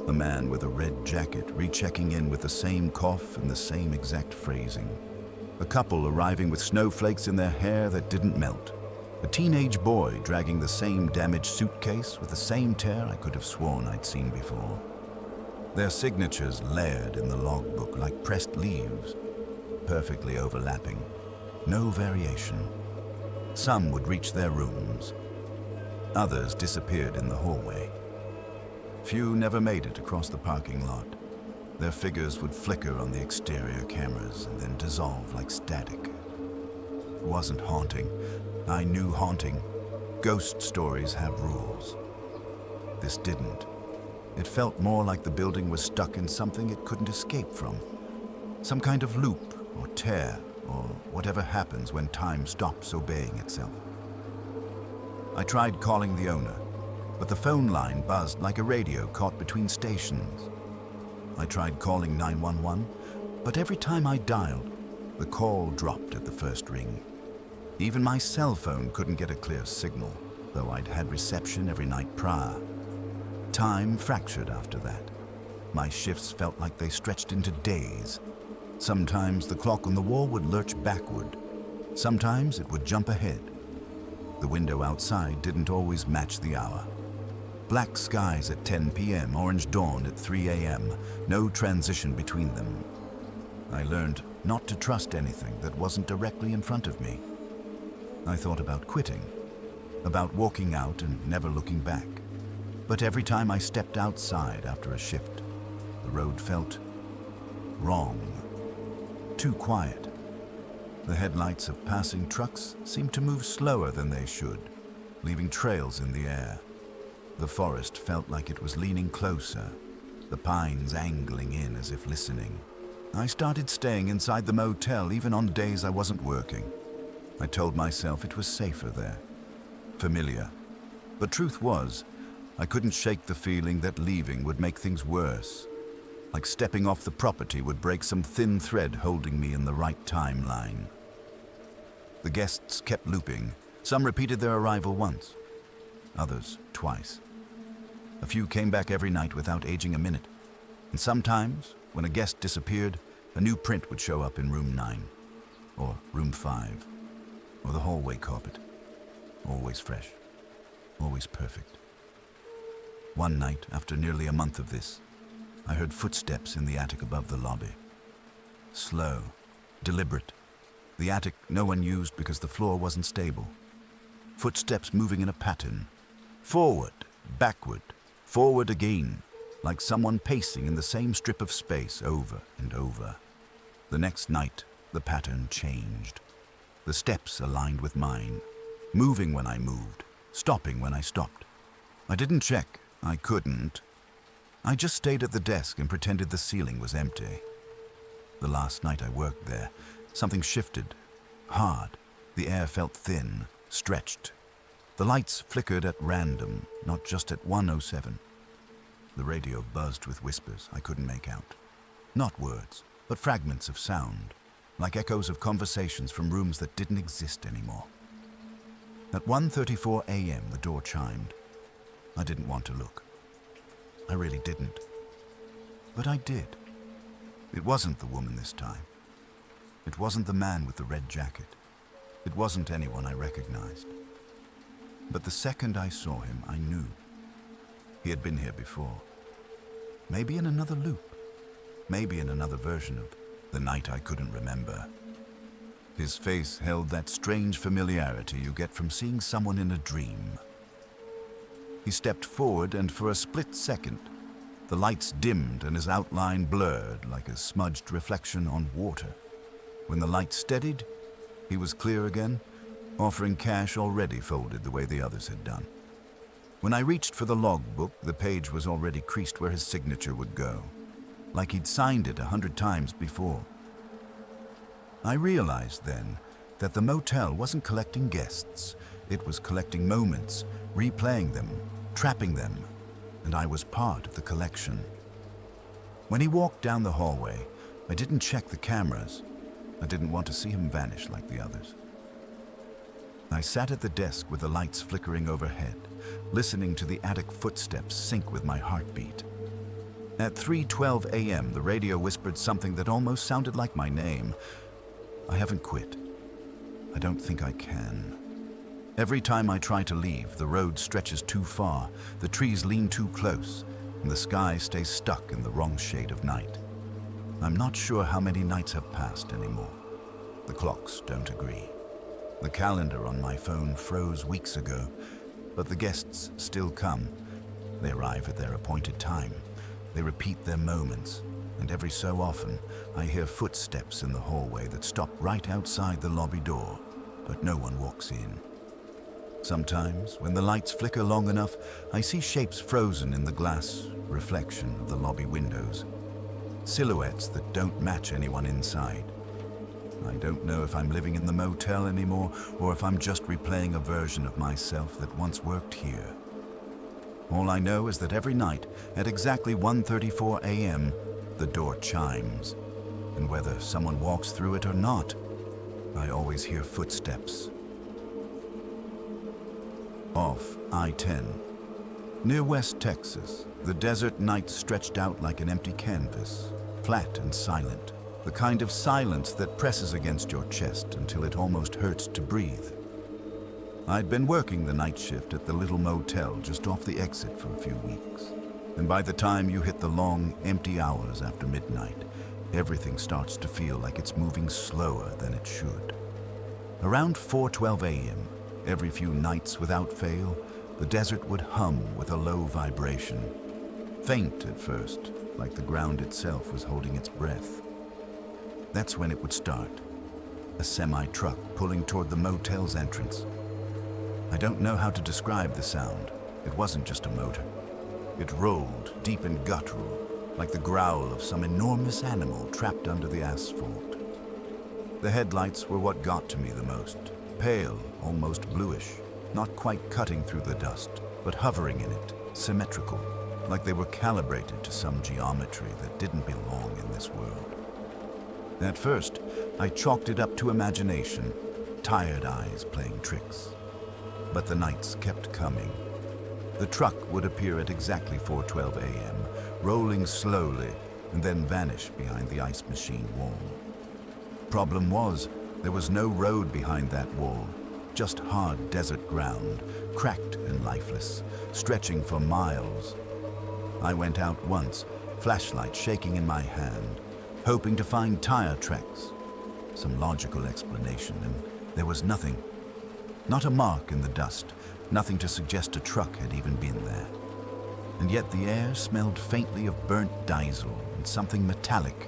A: The man with a red jacket rechecking in with the same cough and the same exact phrasing. A couple arriving with snowflakes in their hair that didn't melt. A teenage boy dragging the same damaged suitcase with the same tear I could have sworn I'd seen before. Their signatures layered in the logbook like pressed leaves, perfectly overlapping, no variation. Some would reach their rooms. Others disappeared in the hallway. Few never made it across the parking lot. Their figures would flicker on the exterior cameras and then dissolve like static. It wasn't haunting. I knew haunting. Ghost stories have rules. This didn't. It felt more like the building was stuck in something it couldn't escape from. Some kind of loop or tear or whatever happens when time stops obeying itself. I tried calling the owner, but the phone line buzzed like a radio caught between stations. I tried calling 911, but every time I dialed, the call dropped at the first ring. Even my cell phone couldn't get a clear signal, though I'd had reception every night prior. Time fractured after that. My shifts felt like they stretched into days. Sometimes the clock on the wall would lurch backward. Sometimes it would jump ahead. The window outside didn't always match the hour. Black skies at 10 p.m., orange dawn at 3 a.m., no transition between them. I learned not to trust anything that wasn't directly in front of me. I thought about quitting, about walking out and never looking back. But every time I stepped outside after a shift, the road felt wrong, too quiet. The headlights of passing trucks seemed to move slower than they should, leaving trails in the air. The forest felt like it was leaning closer, the pines angling in as if listening. I started staying inside the motel even on days I wasn't working. I told myself it was safer there, familiar. But truth was, I couldn't shake the feeling that leaving would make things worse. Like stepping off the property would break some thin thread holding me in the right timeline. The guests kept looping. Some repeated their arrival once, others twice. A few came back every night without aging a minute. And sometimes, when a guest disappeared, a new print would show up in room 9, or room 5, or the hallway carpet. Always fresh, always perfect. One night, after nearly a month of this, I heard footsteps in the attic above the lobby. Slow, deliberate. The attic no one used because the floor wasn't stable. Footsteps moving in a pattern. Forward, backward, forward again, like someone pacing in the same strip of space over and over. The next night, the pattern changed. The steps aligned with mine, moving when I moved, stopping when I stopped. I didn't check. I couldn't. I just stayed at the desk and pretended the ceiling was empty. The last night I worked there, something shifted, hard. The air felt thin, stretched. The lights flickered at random, not just at 107. The radio buzzed with whispers I couldn't make out. Not words, but fragments of sound, like echoes of conversations from rooms that didn't exist anymore. At 1:34 a.m. the door chimed. I didn't want to look. I really didn't. But I did. It wasn't the woman this time. It wasn't the man with the red jacket. It wasn't anyone I recognized. But the second I saw him, I knew. He had been here before. Maybe in another loop. Maybe in another version of the night I couldn't remember. His face held that strange familiarity you get from seeing someone in a dream. He stepped forward, and for a split second, the lights dimmed and his outline blurred like a smudged reflection on water. When the light steadied, he was clear again, offering cash already folded the way the others had done. When I reached for the logbook, the page was already creased where his signature would go, like he'd signed it 100 times before. I realized then that the motel wasn't collecting guests. It was collecting moments, replaying them, trapping them, and I was part of the collection. When he walked down the hallway, I didn't check the cameras. I didn't want to see him vanish like the others. I sat at the desk with the lights flickering overhead, listening to the attic footsteps sync with my heartbeat. At 3:12 a.m., the radio whispered something that almost sounded like my name. I haven't quit. I don't think I can. Every time I try to leave, the road stretches too far, the trees lean too close, and the sky stays stuck in the wrong shade of night. I'm not sure how many nights have passed anymore. The clocks don't agree. The calendar on my phone froze weeks ago, but the guests still come. They arrive at their appointed time. They repeat their moments, and every so often, I hear footsteps in the hallway that stop right outside the lobby door, but no one walks in. Sometimes, when the lights flicker long enough, I see shapes frozen in the glass reflection of the lobby windows. Silhouettes that don't match anyone inside. I don't know if I'm living in the motel anymore or if I'm just replaying a version of myself that once worked here. All I know is that every night, at exactly 1:34 a.m., the door chimes. And whether someone walks through it or not, I always hear footsteps. Off I-10. Near West Texas, the desert night stretched out like an empty canvas, flat and silent, the kind of silence that presses against your chest until it almost hurts to breathe. I'd been working the night shift at the little motel just off the exit for a few weeks. And by the time you hit the long, empty hours after midnight, everything starts to feel like it's moving slower than it should. Around 4:12 a.m., every few nights without fail, the desert would hum with a low vibration. Faint at first, like the ground itself was holding its breath. That's when it would start. A semi-truck pulling toward the motel's entrance. I don't know how to describe the sound. It wasn't just a motor. It rolled deep and guttural, like the growl of some enormous animal trapped under the asphalt. The headlights were what got to me the most. Pale, almost bluish, not quite cutting through the dust, but hovering in it, symmetrical, like they were calibrated to some geometry that didn't belong in this world. At first, I chalked it up to imagination, tired eyes playing tricks. But the nights kept coming. The truck would appear at exactly 4:12 a.m., rolling slowly, and then vanish behind the ice machine wall. Problem was, there was no road behind that wall, just hard desert ground, cracked and lifeless, stretching for miles. I went out once, flashlight shaking in my hand, hoping to find tire tracks, some logical explanation, and there was nothing. Not a mark in the dust, nothing to suggest a truck had even been there. And yet the air smelled faintly of burnt diesel and something metallic,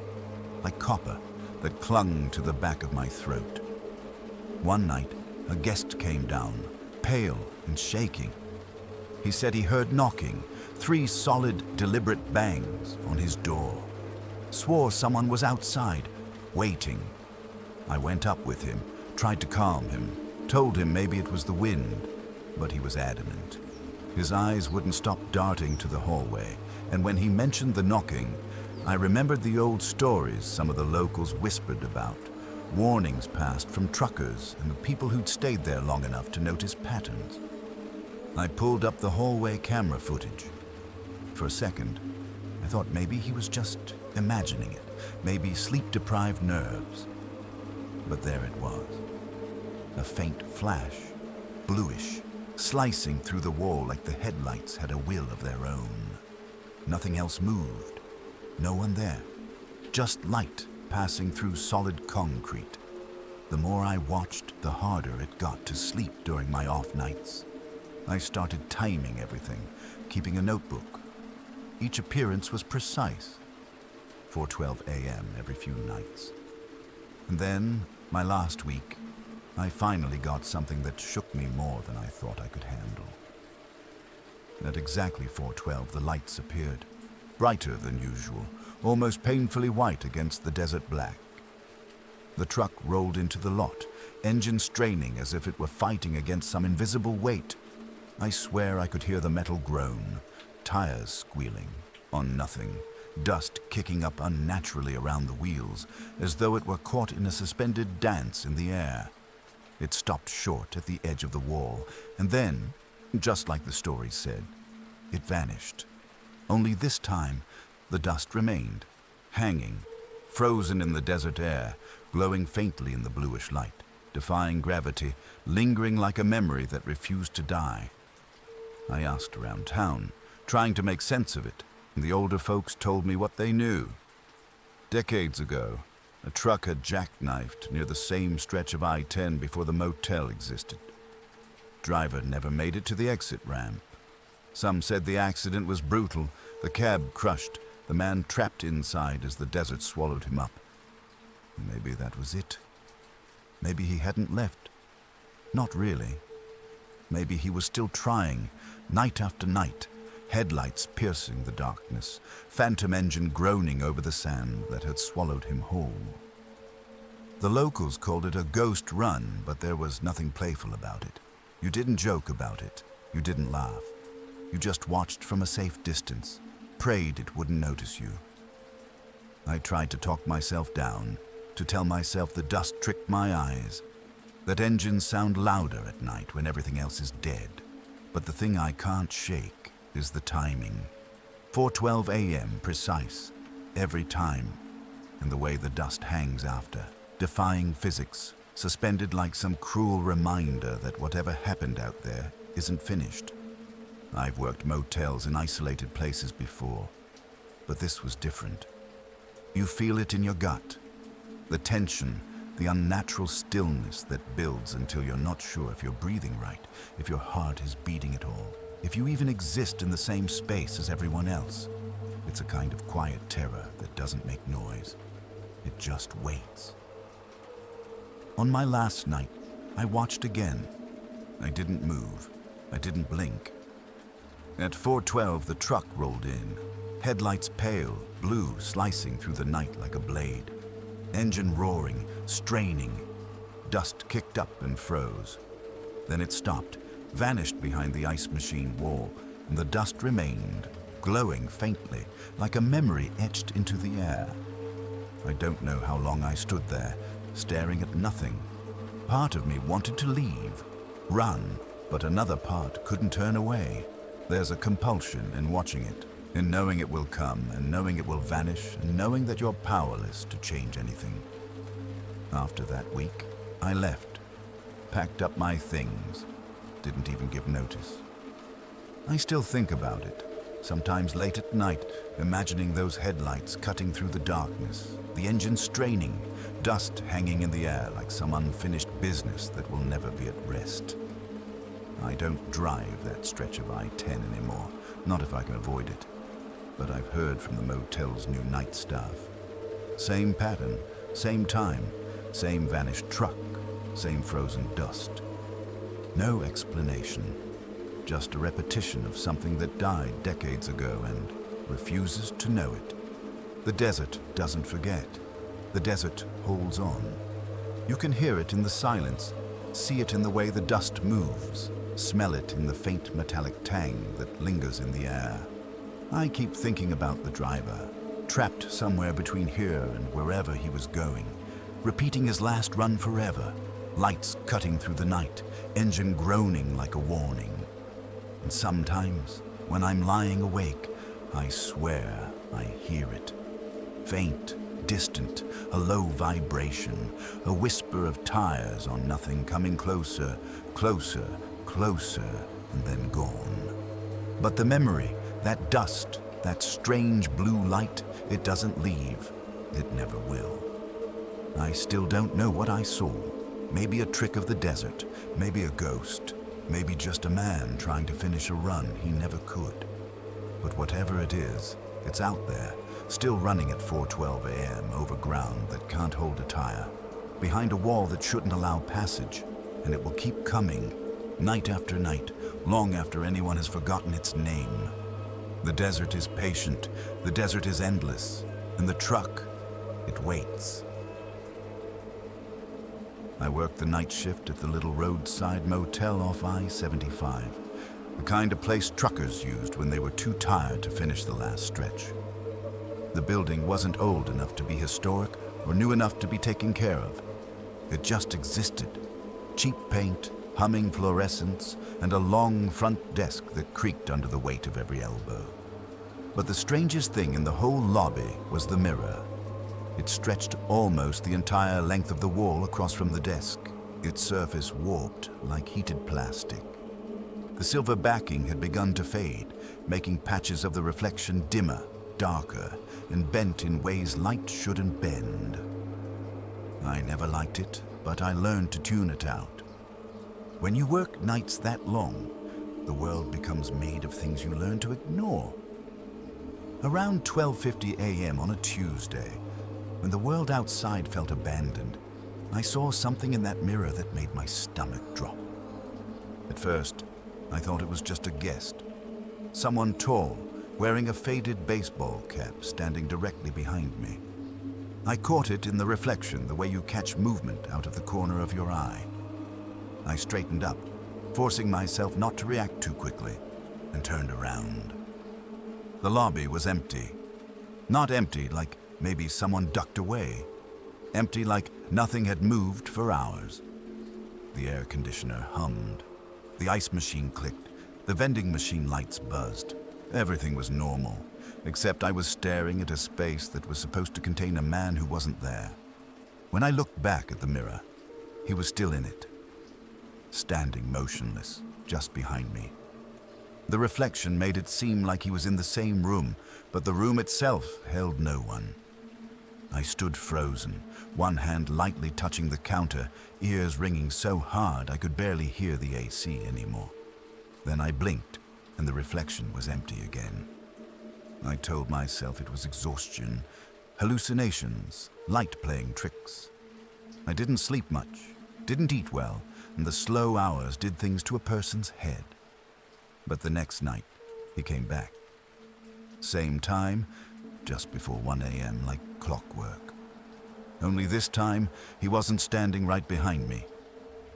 A: like copper, that clung to the back of my throat. One night, a guest came down, pale and shaking. He said he heard knocking, 3 solid, deliberate bangs on his door. Swore someone was outside, waiting. I went up with him, tried to calm him, told him maybe it was the wind, but he was adamant. His eyes wouldn't stop darting to the hallway, and when he mentioned the knocking, I remembered the old stories some of the locals whispered about, warnings passed from truckers and the people who'd stayed there long enough to notice patterns. I pulled up the hallway camera footage. For a second, I thought maybe he was just imagining it, maybe sleep-deprived nerves. But there it was. A faint flash, bluish, slicing through the wall like the headlights had a will of their own. Nothing else moved. No one there. Just light passing through solid concrete. The more I watched, the harder it got to sleep during my off nights. I started timing everything, keeping a notebook. Each appearance was precise. 4:12 a.m. every few nights. And then, my last week, I finally got something that shook me more than I thought I could handle. At exactly 4:12, the lights appeared, brighter than usual, almost painfully white against the desert black. The truck rolled into the lot, engine straining as if it were fighting against some invisible weight. I swear I could hear the metal groan, tires squealing, on nothing, dust kicking up unnaturally around the wheels, as though it were caught in a suspended dance in the air. It stopped short at the edge of the wall, and then, just like the story said, it vanished. Only this time, the dust remained, hanging, frozen in the desert air, glowing faintly in the bluish light, defying gravity, lingering like a memory that refused to die. I asked around town, trying to make sense of it, and the older folks told me what they knew. Decades ago, a truck had jackknifed near the same stretch of I-10 before the motel existed. Driver never made it to the exit ramp. Some said the accident was brutal, the cab crushed, the man trapped inside as the desert swallowed him up. Maybe that was it. Maybe he hadn't left. Not really. Maybe he was still trying, night after night, headlights piercing the darkness, phantom engine groaning over the sand that had swallowed him whole. The locals called it a ghost run, but there was nothing playful about it. You didn't joke about it. You didn't laugh. You just watched from a safe distance, prayed it wouldn't notice you. I tried to talk myself down, to tell myself the dust tricked my eyes, that engines sound louder at night when everything else is dead. But the thing I can't shake is the timing. 4:12 a.m. precise, every time, and the way the dust hangs after, defying physics, suspended like some cruel reminder that whatever happened out there isn't finished. I've worked motels in isolated places before, but this was different. You feel it in your gut. The tension, the unnatural stillness that builds until you're not sure if you're breathing right, if your heart is beating at all, if you even exist in the same space as everyone else. It's a kind of quiet terror that doesn't make noise. It just waits. On my last night, I watched again. I didn't move. I didn't blink. At 4:12, the truck rolled in. Headlights pale, blue, slicing through the night like a blade. Engine roaring, straining. Dust kicked up and froze. Then it stopped, vanished behind the ice machine wall, and the dust remained, glowing faintly, like a memory etched into the air. I don't know how long I stood there, staring at nothing. Part of me wanted to leave, run, but another part couldn't turn away. There's a compulsion in watching it, in knowing it will come, and knowing it will vanish, and knowing that you're powerless to change anything. After that week, I left, packed up my things, didn't even give notice. I still think about it, sometimes late at night, imagining those headlights cutting through the darkness, the engine straining, dust hanging in the air like some unfinished business that will never be at rest. I don't drive that stretch of I-10 anymore, not if I can avoid it. But I've heard from the motel's new night staff. Same pattern, same time, same vanished truck, same frozen dust. No explanation, just a repetition of something that died decades ago and refuses to know it. The desert doesn't forget. The desert holds on. You can hear it in the silence, see it in the way the dust moves, smell it in the faint metallic tang that lingers in the air. I keep thinking about the driver, trapped somewhere between here and wherever he was going, repeating his last run forever, lights cutting through the night, engine groaning like a warning. And sometimes, when I'm lying awake, I swear I hear it. Faint, distant, a low vibration, a whisper of tires on nothing coming closer, closer, closer, and then gone. But the memory, that dust, that strange blue light, it doesn't leave. It never will. I still don't know what I saw. Maybe a trick of the desert, maybe a ghost, maybe just a man trying to finish a run he never could. But whatever it is, it's out there, still running at 4:12 a.m. over ground that can't hold a tire, behind a wall that shouldn't allow passage, and it will keep coming, night after night, long after anyone has forgotten its name. The desert is patient, the desert is endless, and the truck, it waits. I worked the night shift at the little roadside motel off I-75, the kind of place truckers used when they were too tired to finish the last stretch. The building wasn't old enough to be historic or new enough to be taken care of. It just existed. Cheap paint, humming fluorescents, and a long front desk that creaked under the weight of every elbow. But the strangest thing in the whole lobby was the mirror. It stretched almost the entire length of the wall across from the desk, its surface warped like heated plastic. The silver backing had begun to fade, making patches of the reflection dimmer, darker, and bent in ways light shouldn't bend. I never liked it, but I learned to tune it out. When you work nights that long, the world becomes made of things you learn to ignore. Around 12:50 a.m. on a Tuesday, when the world outside felt abandoned, I saw something in that mirror that made my stomach drop. At first, I thought it was just a guest. Someone tall, wearing a faded baseball cap, standing directly behind me. I caught it in the reflection, the way you catch movement out of the corner of your eye. I straightened up, forcing myself not to react too quickly, and turned around. The lobby was empty. Not empty like maybe someone ducked away. Empty like nothing had moved for hours. The air conditioner hummed. The ice machine clicked. The vending machine lights buzzed. Everything was normal, except I was staring at a space that was supposed to contain a man who wasn't there. When I looked back at the mirror, He was still in it, standing motionless, just behind me. The reflection made it seem like he was in the same room, but the room itself held no one. I stood frozen, one hand lightly touching the counter, ears ringing so hard I could barely hear the AC anymore. Then I blinked, and the reflection was empty again. I told myself it was exhaustion, hallucinations, light playing tricks. I didn't sleep much, didn't eat well, and the slow hours did things to a person's head. But the next night, he came back. Same time, just before 1 a.m., like clockwork. Only this time, he wasn't standing right behind me.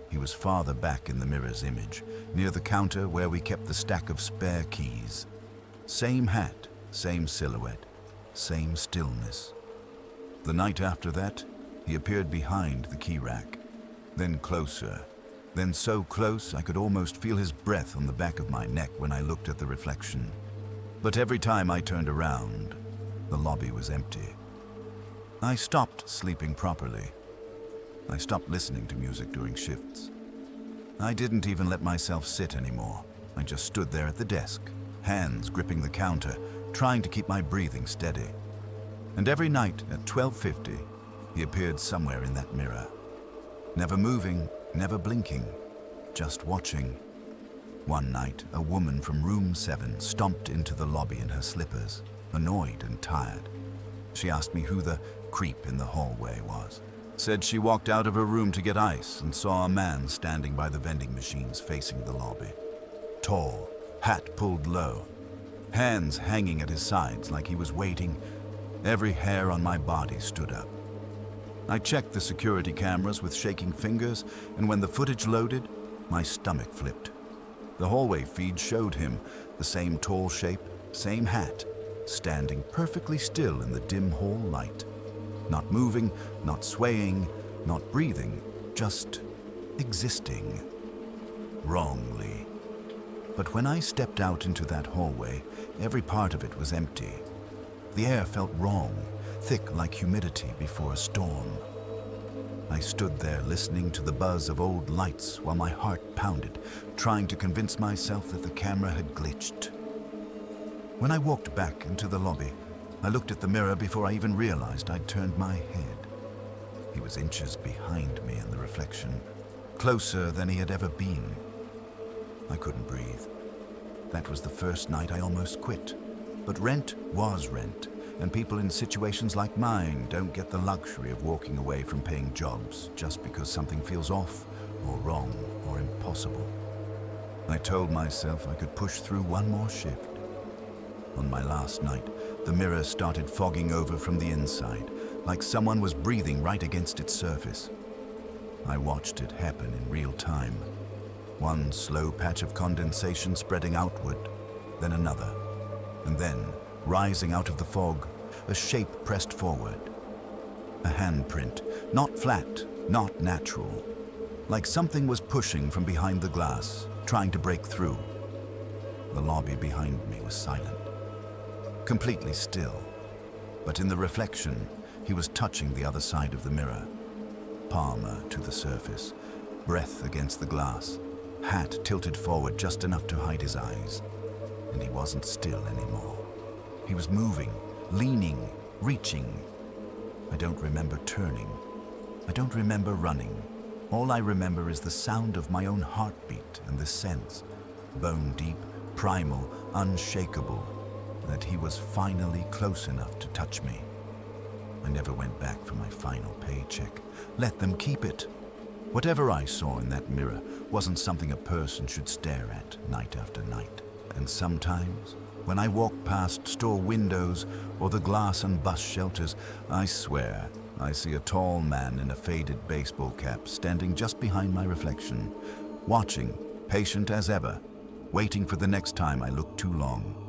A: He was farther back in the mirror's image, near the counter where we kept the stack of spare keys. Same hat, same silhouette, same stillness. The night after that, he appeared behind the key rack, then closer, then so close I could almost feel his breath on the back of my neck when I looked at the reflection. But every time I turned around, the lobby was empty. I stopped sleeping properly. I stopped listening to music during shifts. I didn't even let myself sit anymore. I just stood there at the desk, hands gripping the counter, trying to keep my breathing steady. And every night at 12:50, he appeared somewhere in that mirror. Never moving, never blinking, just watching. One night, a woman from room 7 stomped into the lobby in her slippers, annoyed and tired. She asked me who the creep in the hallway was. Said she walked out of her room to get ice and saw a man standing by the vending machines facing the lobby. Tall, hat pulled low, hands hanging at his sides like he was waiting. Every hair on my body stood up. I checked the security cameras with shaking fingers, and when the footage loaded, my stomach flipped. The hallway feed showed him, the same tall shape, same hat, standing perfectly still in the dim hall light. Not moving, not swaying, not breathing, just existing. Wrongly. But when I stepped out into that hallway, every part of it was empty. The air felt wrong, thick like humidity before a storm. I stood there listening to the buzz of old lights while my heart pounded, trying to convince myself that the camera had glitched. When I walked back into the lobby, I looked at the mirror before I even realized I'd turned my head. He was inches behind me in the reflection, closer than he had ever been. I couldn't breathe. That was the first night I almost quit. But rent was rent, and people in situations like mine don't get the luxury of walking away from paying jobs just because something feels off or wrong or impossible. I told myself I could push through one more shift. On my last night, the mirror started fogging over from the inside, like someone was breathing right against its surface. I watched it happen in real time. One slow patch of condensation spreading outward, then another. And then, rising out of the fog, a shape pressed forward. A handprint, not flat, not natural. Like something was pushing from behind the glass, trying to break through. The lobby behind me was silent. Completely still. But in the reflection, he was touching the other side of the mirror. Palmer to the surface, breath against the glass, hat tilted forward just enough to hide his eyes. And he wasn't still anymore. He was moving, leaning, reaching. I don't remember turning. I don't remember running. All I remember is the sound of my own heartbeat and the sense, bone deep, primal, unshakable, that he was finally close enough to touch me. I never went back for my final paycheck. Let them keep it. Whatever I saw in that mirror wasn't something a person should stare at night after night. And sometimes, when I walk past store windows or the glass and bus shelters, I swear I see a tall man in a faded baseball cap standing just behind my reflection, watching, patient as ever, waiting for the next time I look too long.